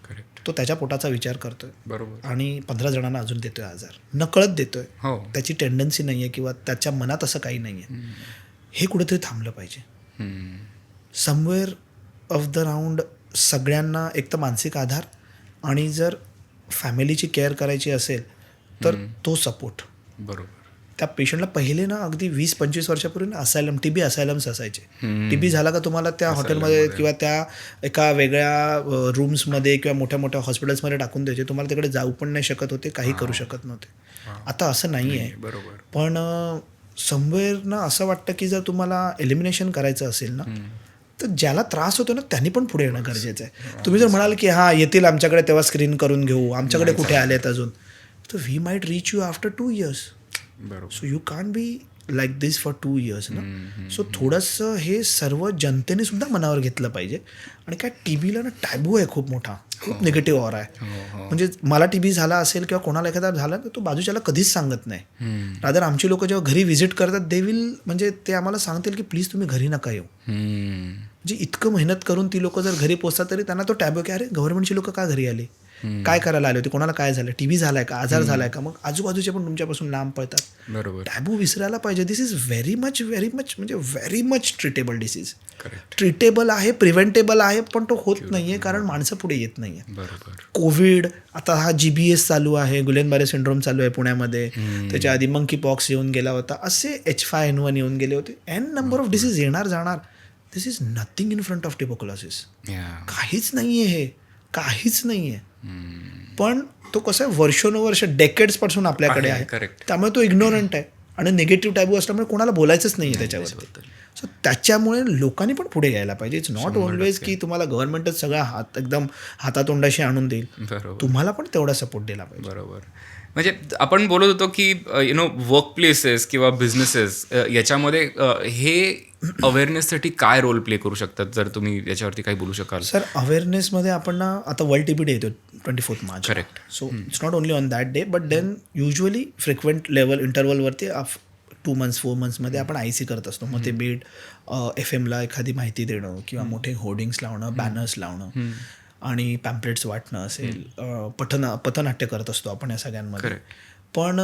Correct. तो त्याच्या पोटाचा विचार करतोय बरोबर. आणि 15 जणांना अजून देतोय आजार, नकळत देतोय. हो. त्याची टेंडन्सी नाही आहे किंवा त्याच्या मनात असं काही नाही आहे. हे कुठेतरी थांबलं पाहिजे. समवेअर ऑफ द राऊंड सगळ्यांना एक तर मानसिक आधार आणि जर फॅमिलीची केअर करायची असेल तर तो सपोर्ट. बरोबर. त्या पेशंटला पहिले ना अगदी 20-25 वर्षापूर्वी असायलम, TB असायलम्स असायचे. TB झाला का तुम्हाला त्या हॉटेलमध्ये किंवा त्या एका वेगळ्या रूम्समध्ये किंवा मोठ्या मोठ्या हॉस्पिटल्समध्ये टाकून द्यायचे. तुम्हाला तिकडे जाऊ पण नाही शकत होते, काही करू शकत नव्हते. आता असं नाही आहे. बरोबर. पण समवेअर ना असं वाटतं की जर तुम्हाला एलिमिनेशन करायचं असेल ना तर ज्याला त्रास होतो ना त्यांनी पण पुढे येणं गरजेचं आहे. तुम्ही जर म्हणाल की हां येतील आमच्याकडे तेव्हा स्क्रीन करून घेऊ, आमच्याकडे कुठे आलेत अजून, तर we might reach you after 2 years. बरोबर. So you can't be like this for 2 years ना. सो थोडंसं हे सर्व जनतेने सुद्धा मनावर घेतलं पाहिजे. आणि काय TBला ना टॅबू आहे खूप मोठा, खूप निगेटिव्ह ऑरा आहे. म्हणजे मला TB झाला असेल किंवा कोणाला एखादा झाला तर तो बाजूच्याला कधीच सांगत नाही. रादर आमची लोक जेव्हा घरी व्हिजिट करतात दे विल म्हणजे ते आम्हाला सांगतील की प्लीज तुम्ही घरी नका येऊ. म्हणजे इतकं मेहनत करून ती लोक जर घरी पोचतात तरी त्यांना तो टॅबू की अरे गव्हर्नमेंटची लोक का घरी आली, काय करायला आले होते, कोणाला काय झालं, TB झालाय का, आजार झालाय का, मग आजूबाजूचे पण तुमच्यापासून लांब पळतात. बरोबर. टॅबू विसरायला पाहिजे. दिस इज व्हेरी मच म्हणजे very much treatable disease. Correct. Treatable आहे, प्रिव्हेंटेबल आहे, पण तो होत नाहीये कारण माणसं पुढे येत नाहीये. बरोबर. कोविड, आता हा GBS चालू आहे, गुलेनबारे सिंड्रोम चालू आहे पुण्यामध्ये, त्याच्या आधी मंकी पॉक्स येऊन गेला होता, असे H5N1 येऊन गेले होते. N नंबर ऑफ डिसीज येणार जाणार. This is nothing in front of tuberculosis. काहीच नाहीये, हे काहीच नाहीये. पण तो कसं आहे वर्षोनुवर्ष डेकेड्स पासून आपल्याकडे आहे. करेक्ट. त्यामुळे तो इग्नोरंट आहे आणि निगेटिव्ह टॅबू असल्यामुळे कोणाला बोलायचंच नाही आहे त्याच्यावरती. सो त्याच्यामुळे लोकांनी पण पुढे यायला पाहिजे. इट्स नॉट ऑलवेज की तुम्हाला गव्हर्नमेंटच सगळा एकदम हातातोंडाशी आणून देईल. बरोबर. तुम्हाला पण तेवढा सपोर्ट दिला पाहिजे. बरोबर. म्हणजे आपण बोलत होतो की वर्क प्लेसेस किंवा बिझनेसेस याच्यामध्ये हे अवेअरनेससाठी काय रोल प्ले करू शकतात, जर तुम्ही याच्यावरती काही बोलू शकाल. सर अवेअरनेसमध्ये आपण ना आता वर्ल्ड TB डे येतो 24 March. Correct. So it's not only on that day but then usually frequent level इंटरवलवरती 2 months 4 monthsमध्ये आपण IC करत असतो. मग ते बीड FM एखादी माहिती देणं किंवा मोठे होर्डिंग्स लावणं, बॅनर्स लावणं आणि पॅम्पलेट्स वाटणं असेल, पथनाट्य करत असतो आपण या सगळ्यांमध्ये. पण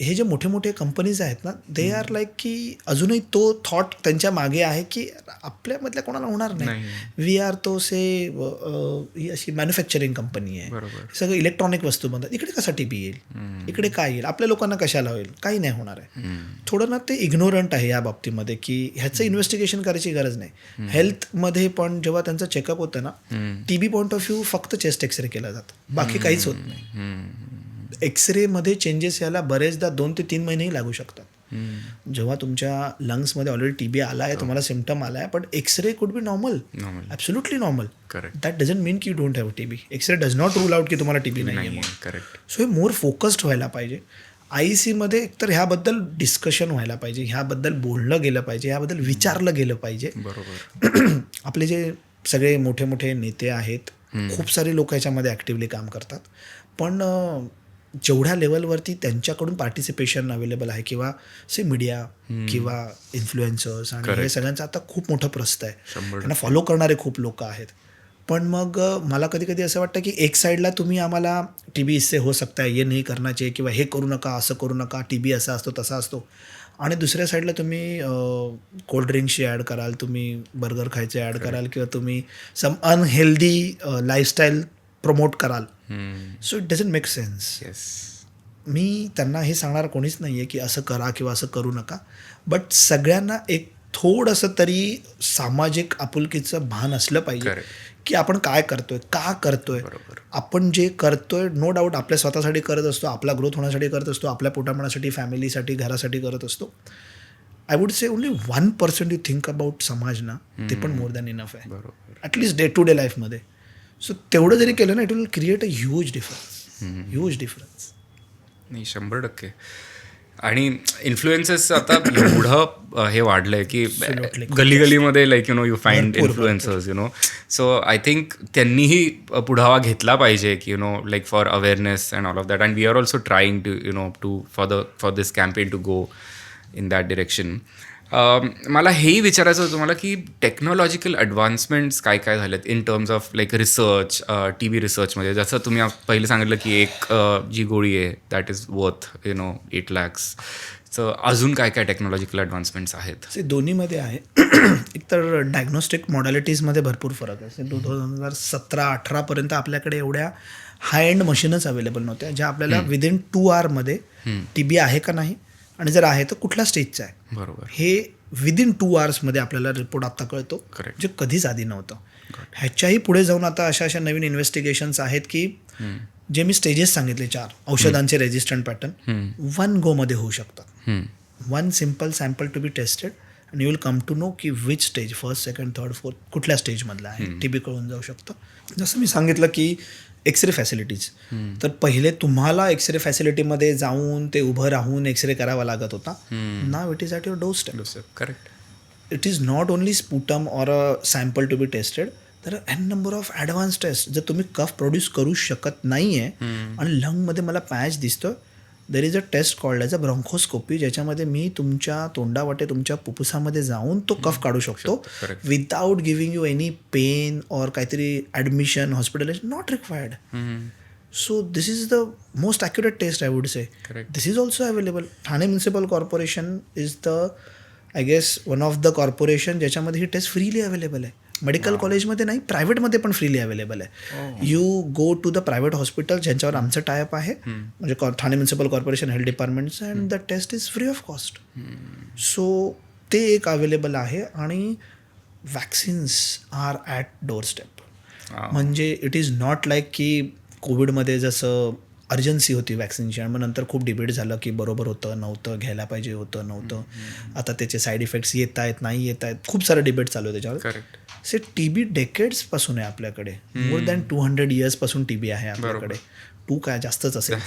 हे जे मोठे मोठे कंपनीज आहेत ना दे आर लाईक की अजूनही तो थॉट त्यांच्या मागे आहे की आपल्यामधल्या कोणाला होणार नाही. वी आर तो ही अशी मॅन्युफॅक्चरिंग कंपनी आहे, सगळं इलेक्ट्रॉनिक वस्तू बनतात, इकडे कसा TB येईल, इकडे काय येईल, आपल्या लोकांना कशाला होईल, काही नाही होणार आहे. थोडं ना ते इग्नोरंट आहे या बाबतीमध्ये की ह्याचं इन्व्हेस्टिगेशन करायची गरज नाही. हेल्थमध्ये पण जेव्हा त्यांचं चेकअप होतं ना TB पॉईंट ऑफ व्ह्यू फक्त चेस्ट एक्सरे केला जातो, बाकी काहीच होत नाही. एक्सरेमध्ये चेंजेस यायला बरेचदा 2 ते 3 महिनेही लागू शकतात. जेव्हा तुमच्या लंग्समध्ये ऑलरेडी टीबी आला आहे, तुम्हाला सिम्पटम आला आहे, पण X ray could be normal, absolutely normal. Correct. That doesn't mean की you don't have TB. X ray does not rule out की तुम्हाला टीबी नाही आहे. करेक्ट. सो हे मोर फोकस्ड व्हायला पाहिजे. IECमध्ये एकतर ह्याबद्दल डिस्कशन व्हायला पाहिजे, ह्याबद्दल बोललं गेलं पाहिजे, ह्याबद्दल विचारलं गेलं पाहिजे. बरोबर. आपले जे सगळे मोठे मोठे नेते आहेत, खूप सारे लोक ह्याच्यामध्ये ॲक्टिव्हली काम करतात, पण जेवढ्या लेवलवरती त्यांच्याकडून पार्टिसिपेशन अवेलेबल आहे किंवा मीडिया किंवा इन्फ्लुएन्सर्स आणि हे सगळ्यांचं आता खूप मोठं प्रस्त आहे, त्यांना फॉलो करणारे खूप लोक आहेत. पण मग मला कधी कधी असं वाटतं की एक साईडला तुम्ही आम्हाला टीबी इससे हो सकता है, ये नहीं करना चाहिए, किंवा हे करू नका, असं करू नका, टीबी असा असतो तसा असतो, आणि दुसऱ्या साईडला तुम्ही कोल्ड्रिंक्सची ॲड कराल, तुम्ही बर्गर खायचे ॲड कराल, किंवा तुम्ही सम अनहेल्दी लाईफस्टाईल प्रमोट कराल. So it doesn't make sense. Yes. मी त्यांना हे सांगणार कोणीच नाही आहे की असं करा किंवा असं करू नका, बट सगळ्यांना एक थोडंसं तरी सामाजिक आपुलकीचं भान असलं पाहिजे की आपण काय करतोय, का करतोय. आपण जे करतोय नो डाऊट आपल्या स्वतःसाठी करत असतो, आपला ग्रोथ होण्यासाठी करत असतो, आपल्या पोटामाण्यासाठी, फॅमिलीसाठी, घरासाठी करत असतो. I would say only 1% you think about समाज ना, ते पण मोर दॅन इनफ आहे, ॲटलिस्ट डे टू डे लाईफमध्ये. सो तेवढं जरी केलं ना, it will create a huge difference. नाही, 100%. आणि इन्फ्लुएन्सर्स आता एवढं हे वाढलंय की गली गलीमध्ये like you find influencers so I think त्यांनीही पुढावा घेतला पाहिजे की like for awareness and all of that, and we are also trying to for this campaign to go in that direction. मला हेही विचारायचं होतं तुम्हाला की टेक्नॉलॉजिकल ॲडव्हान्समेंट्स काय काय झालेत in terms of like research, TB रिसर्चमध्ये. जसं तुम्ही पहिले सांगितलं की एक जी गोळी आहे that is worth 8 lakhs. So अजून काय काय टेक्नॉलॉजिकल ॲडव्हान्समेंट्स आहेत? दोन्हीमध्ये आहे. एकतर डायग्नोस्टिक मॉडॅलिटीजमध्ये भरपूर फरक आहे. 2017-18 आपल्याकडे एवढ्या हाय एंड मशीनच अवेलेबल नव्हत्या ज्या आपल्याला विदिन 2 hours टीबी आहे का नाही, आणि जर आहे तर कुठल्या स्टेजचा आहे, बरोबर, हे विदिन 2 hours आपल्याला रिपोर्ट आता कळतो, जे कधीच आधी नव्हतं. ह्याच्याही पुढे जाऊन आता अशा नवीन इन्व्हेस्टिगेशन्स आहेत की जे मी स्टेजेस सांगितले 4 औषधांचे रेजिस्टंट पॅटर्न 1 गोमध्ये होऊ शकतात. 1 simple sample to be tested आणि you will come to know की which stage, first, second, third, fourth कुठल्या स्टेजमधला आहे, टीबी कळून जाऊ शकतं. जसं मी सांगितलं की एक्सरे फॅसिलिटीज, तर पहिले तुम्हाला एक्सरे फॅसिलिटीमध्ये जाऊन ते उभं राहून एक्सरे करावा लागत होता. Now it is at your doorstep. Correct. It is not only sputum or a sample to be tested, तर n number of advance test. जर तुम्ही कफ प्रोड्यूस करू शकत नाही आहे आणि लंगमध्ये मला पॅच दिसतो, देर is a test called as a bronchoscopy, ज्याच्यामध्ये मी तुमच्या तोंडावाटे तुमच्या फुफ्फुसामध्ये जाऊन तो कफ काढू शकतो without giving you any pain और काहीतरी admission, hospitalization not required. So this is the most accurate test I would say. This is also available. Thane municipal corporation is the I guess one of the corporation ज्याच्यामध्ये ही test freely available आहे. Medical कॉलेजमध्ये नाही, प्रायव्हेटमध्ये पण freely available आहे. You go to the private hospital ज्यांच्यावर आमचं टायअप आहे, म्हणजे Thane municipal corporation health डिपार्टमेंटचं, and the test is free of cost. So ते एक अवेलेबल आहे. आणि vaccines are at doorstep. म्हणजे इट इज नॉट लाईक की कोविडमध्ये जसं अर्जन्सी होती वॅक्सिनची आणि मग नंतर खूप डिबेट झालं की बरोबर होतं नव्हतं, घ्यायला पाहिजे होतं नव्हतं, आता त्याचे साईड इफेक्ट्स येत आहेत नाही येत आहेत, खूप सारं डिबेट चालू आहे त्याच्यावर. से टीबी डेकेड्सपासून आहे आपल्याकडे, मोर दॅन 200 yearsपासून टीबी आहे आपल्याकडे. 2 काय जास्तच असेल.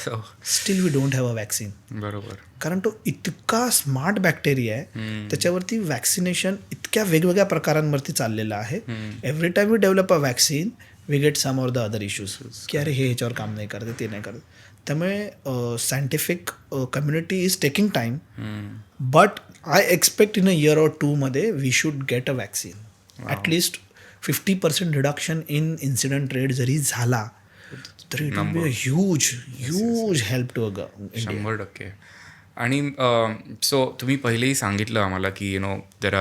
Still we don't have a vaccine. बरोबर. कारण तो इतका स्मार्ट बॅक्टेरिया आहे, त्याच्यावरती वॅक्सिनेशन इतक्या वेगवेगळ्या प्रकारांवरती चाललेलं आहे. Every time we develop a vaccine we get some or the other issues की अरे हे ह्याच्यावर काम नाही करते, ते नाही करत. त्यामुळे scientific community is taking time, but I expect in a year or 2 मध्ये we should get a vaccine. At least 50% reduction in incident rate जरी झाला तरी it will be a huge help to a 100%. आणि सो तुम्ही पहिलेही सांगितलं आम्हाला की there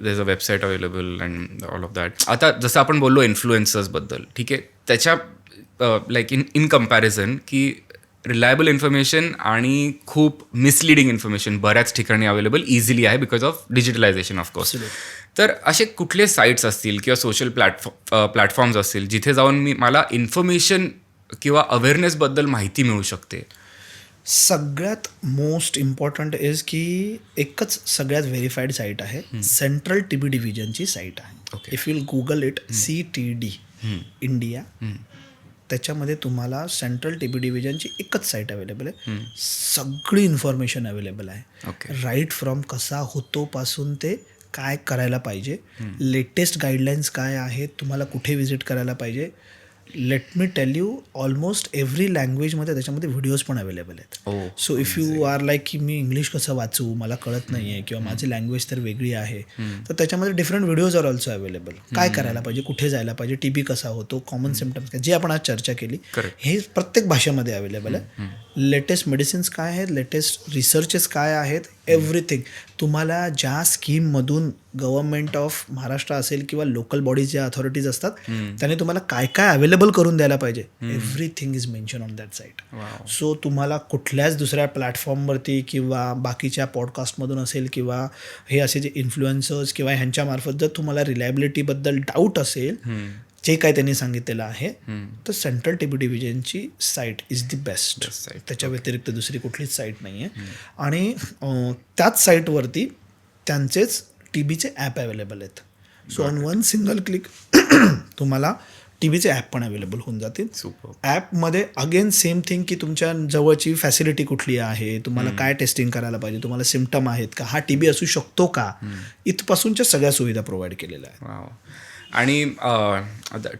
is a website available and all of that. आता जसं आपण बोललो इन्फ्लुएन्सर्सबद्दल, ठीक आहे, त्याच्या लाईक इन कम्पॅरिझन की रिलायबल इन्फॉर्मेशन आणि खूप मिसलिडिंग इन्फॉर्मेशन बऱ्याच ठिकाणी अवेलेबल इझिली आहे बिकॉज ऑफ डिजिटलायझेशन ऑफकोर्स. तर असे कुठले साईट्स असतील किंवा सोशल प्लॅटफॉर्म्स असतील जिथे जाऊन मला इन्फॉर्मेशन किंवा अवेअरनेसबद्दल माहिती मिळू शकते? सगळ्यात मोस्ट इम्पॉर्टंट इज की एकच सगळ्यात व्हेरीफाईड साईट आहे, सेंट्रल TB डिव्हिजनची साईट आहे. Okay. If you'll Google it CTD India, त्याच्यामध्ये तुम्हाला सेंट्रल TB डिव्हिजनची एकच साईट अवेलेबल आहे. सगळी इन्फॉर्मेशन अवेलेबल आहे, ओके. राईट फ्रॉम कसा होतो पासून ते काय करायला पाहिजे, लेटेस्ट गाईडलाईन्स काय आहेत, तुम्हाला कुठे व्हिजिट करायला पाहिजे. Let me tell you, almost every लँग्वेजमध्ये त्याच्यामध्ये व्हिडिओज पण अवेलेबल आहेत. Oh, so if you are like की मी इंग्लिश कसं वाचू, मला कळत नाही आहे किंवा माझी लँग्वेज तर वेगळी आहे, तर त्याच्यामध्ये different videos are also available. काय करायला पाहिजे, कुठे जायला पाहिजे, TB कसा होतो, कॉमन सिम्टम्स काय, जे आपण आज चर्चा केली, Correct. हे प्रत्येक भाषेमध्ये अवेलेबल आहे. लेटेस्ट मेडिसिन्स काय आहेत, लेटेस्ट रिसर्चेस काय आहेत, एव्हरीथिंग. तुम्हाला ज्या स्कीममधून गव्हर्नमेंट ऑफ महाराष्ट्र असेल किंवा लोकल बॉडीज ज्या अथॉरिटीज असतात त्याने तुम्हाला काय काय अवेलेबल करून द्यायला पाहिजे, everything is mention on that site. So तुम्हाला कुठल्याच दुसऱ्या प्लॅटफॉर्मवरती किंवा बाकीच्या पॉडकास्टमधून असेल किंवा हे असे जे इन्फ्लुएन्सर्स किंवा ह्यांच्यामार्फत जर तुम्हाला रिलायबिलिटीबद्दल डाऊट असेल, जे काय त्यांनी सांगितलेलं आहे, तर सेंट्रल TB डिव्हिजनची साईट इज दी बेस्ट. त्याच्या व्यतिरिक्त दुसरी कुठलीच साईट नाही आहे. आणि त्याच साईटवरती त्यांचेच TBचे ॲप अवेलेबल आहेत. So on one single click तुम्हाला TBचे ॲप पण अवेलेबल होऊन जातील. ॲपमध्ये अगेन सेम थिंग की तुमच्या जवळची फॅसिलिटी कुठली आहे, तुम्हाला काय टेस्टिंग करायला पाहिजे, तुम्हाला सिम्टम आहेत का, हा TB असू शकतो का, इथपासूनच्या सगळ्या सुविधा प्रोव्हाइड केलेल्या आहेत. आणि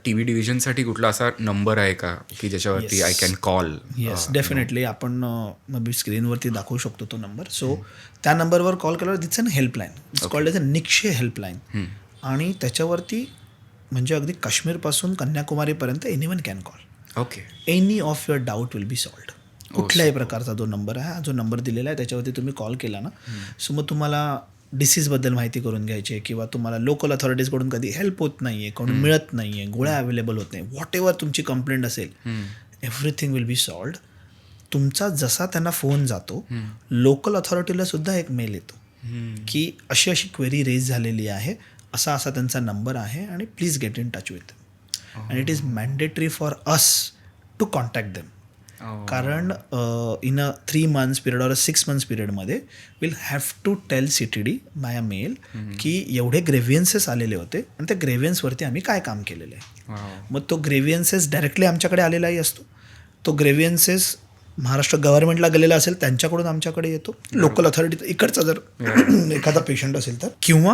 TB डिव्हिजनसाठी कुठला असा नंबर आहे का की ज्याच्यावरती I can call? Yes, definitely. आपण मी स्क्रीनवरती दाखवू शकतो तो नंबर. सो त्या नंबरवर कॉल केल्यावर it's an helpline, it's called as a Nikshay helpline. आणि त्याच्यावरती म्हणजे अगदी काश्मीरपासून कन्याकुमारीपर्यंत anyone can call. Okay. Any of your doubt will be solved. कुठल्याही प्रकारचा जो नंबर आहे, हा जो नंबर दिलेला आहे त्याच्यावरती तुम्ही कॉल केला ना, सो मग तुम्हाला डिसीजबद्दल माहिती करून घ्यायची आहे किंवा तुम्हाला लोकल अथॉरिटीजकडून कधी हेल्प होत नाही आहे, कोणी मिळत नाही आहे, गोळ्या अवेलेबल होत नाही, व्हॉट एव्हर तुमची कंप्लेंट असेल, एव्हरीथिंग विल बी सॉल्व्ड. तुमचा जसा त्यांना फोन जातो, लोकल अथॉरिटीला सुद्धा एक मेल येतो की अशी अशी क्वेरी रेज झालेली आहे, असा असा त्यांचा नंबर आहे आणि please get in touch with them. And it is mandatory for us to contact them. कारण in a 3 months period or 6 months पिरियडमध्ये will have to tell CTD by a mail की एवढे ग्रेव्हियन्सेस आलेले होते आणि त्या ग्रेव्हियन्सवरती आम्ही काय काम केलेलं आहे. मग तो ग्रेव्हियन्सेस डायरेक्टली आमच्याकडे आलेलाही असतो. तो ग्रेव्हियन्सेस महाराष्ट्र गव्हर्नमेंटला गेलेला असेल त्यांच्याकडून आमच्याकडे येतो, लोकल अथॉरिटी इकडचा जर एखादा पेशंट असेल तर, किंवा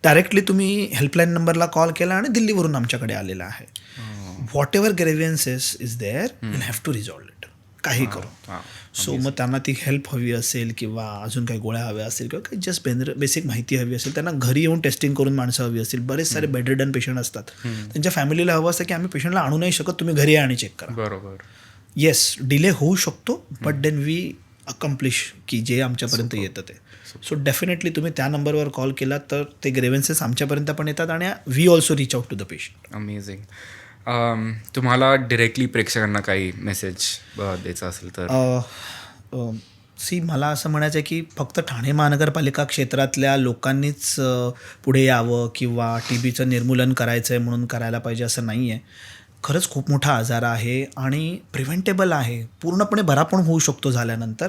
डायरेक्टली तुम्ही हेल्पलाईन नंबरला कॉल केला आणि दिल्लीवरून आमच्याकडे आलेला आहे. Whatever grievances is there will have to resolve it, काही करून. सो मग त्यांना ती हेल्प हवी असेल किंवा अजून काही गोळ्या हव्या असतील किंवा काही जस्ट बेसिक माहिती हवी असेल, त्यांना घरी येऊन टेस्टिंग करून माणसं हवी असतील. बरेच सारे बेडरिडन पेशंट असतात, त्यांच्या फॅमिलीला हवं असतं की आम्ही पेशंटला आणू नाही शकत, तुम्ही घरी या आणि चेक करा. बरोबर. येस, डिले होऊ शकतो, बट देन वी अकम्प्लिश की जे आमच्यापर्यंत येतं ते. सो डेफिनेटली तुम्ही त्या नंबरवर कॉल केला तर ते ग्रेव्हन्सेस आमच्यापर्यंत पण येतात आणि we also reach out to the patient. Amazing. तुम्हाला डिरेक्टली प्रेक्षकांना काही मेसेज द्यायचा असेल तर? मला असं म्हणायचं आहे की फक्त ठाणे महानगरपालिका क्षेत्रातल्या लोकांनीच पुढे यावं किंवा TBचं निर्मूलन करायचं आहे म्हणून करायला पाहिजे असं नाही आहे. खरंच खूप मोठा आजार आहे आणि प्रिव्हेंटेबल आहे, पूर्णपणे बरा पण होऊ शकतो झाल्यानंतर.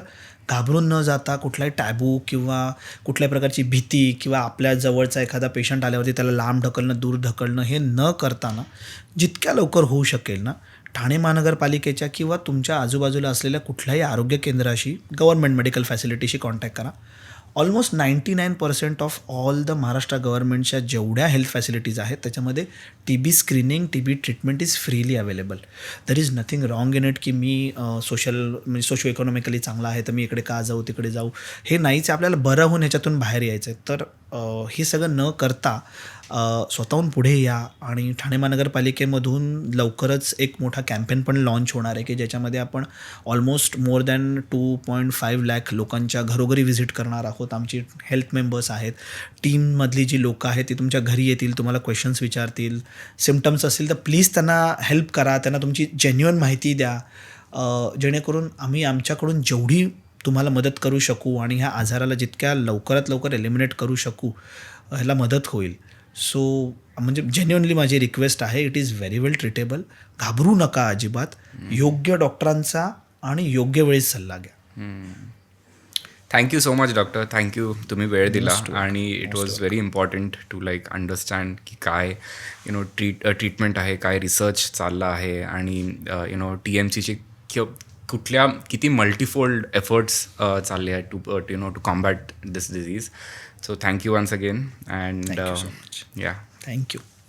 घाबरून न जाता कुठलाही टॅबू किंवा कुठल्याही प्रकारची भीती किंवा आपल्या जवळचा एखादा पेशंट आल्यावरती त्याला लांब ढकलणं, दूर ढकलणं हे न करताना जितक्या लवकर होऊ शकेल ना, ठाणे महानगरपालिकेच्या किंवा तुमच्या आजूबाजूला असलेल्या कुठल्याही आरोग्य केंद्राशी, गव्हर्नमेंट मेडिकल फॅसिलिटीशी कॉन्टॅक्ट करा. Almost 99% of all the Maharashtra गव्हर्नमेंटच्या जेवढ्या हेल्थ फॅसिलिटीज आहेत त्याच्यामध्ये TB screening, TB treatment is freely available. There is nothing wrong in it की मी म्हणजे सोशो इकॉनॉमिकली चांगला आहे तर मी इकडे का जाऊ तिकडे जाऊ, हे नाहीच. आपल्याला बरं होऊन ह्याच्यातून बाहेर यायचं आहे. तर हे सगळं न करता स्वतःहून पुढे या. आणि ठाणे महानगरपालिकेमधून लवकरच एक मोठा कॅम्पेन पण लॉन्च होणार आहे की ज्याच्यामध्ये आपण ऑलमोस्ट मोर दॅन 2.5 लाख लोकांच्या घरोघरी व्हिजिट करणार आहोत. आमची हेल्थ मेंबर्स आहेत, टीममधली जी लोकं आहेत ती तुमच्या घरी येतील, तुम्हाला क्वेश्चन्स विचारतील. सिम्टम्स असतील तर प्लीज त्यांना हेल्प करा, त्यांना तुमची जेन्युइन माहिती द्या, जेणेकरून आम्ही आमच्याकडून जेवढी तुम्हाला मदत करू शकू आणि ह्या आजाराला जितक्या लवकरात लवकर एलिमिनेट करू शकू ह्याला मदत होईल. सो म्हणजे जेन्युइनली माझी रिक्वेस्ट आहे, it is very well treatable. घाबरू नका अजिबात. योग्य डॉक्टरांचा आणि योग्य वेळेस सल्ला घ्या. Thank you so much doctor. Thank you, तुम्ही वेळ दिला आणि it was very important to like understand की काय ट्रीटमेंट आहे, काय रिसर्च चालला आहे आणि TMCची किती मल्टीफोल्ड एफर्ट्स चालले आहेत to combat this disease. So thank you once again and Thank you so much. या थँक्यू.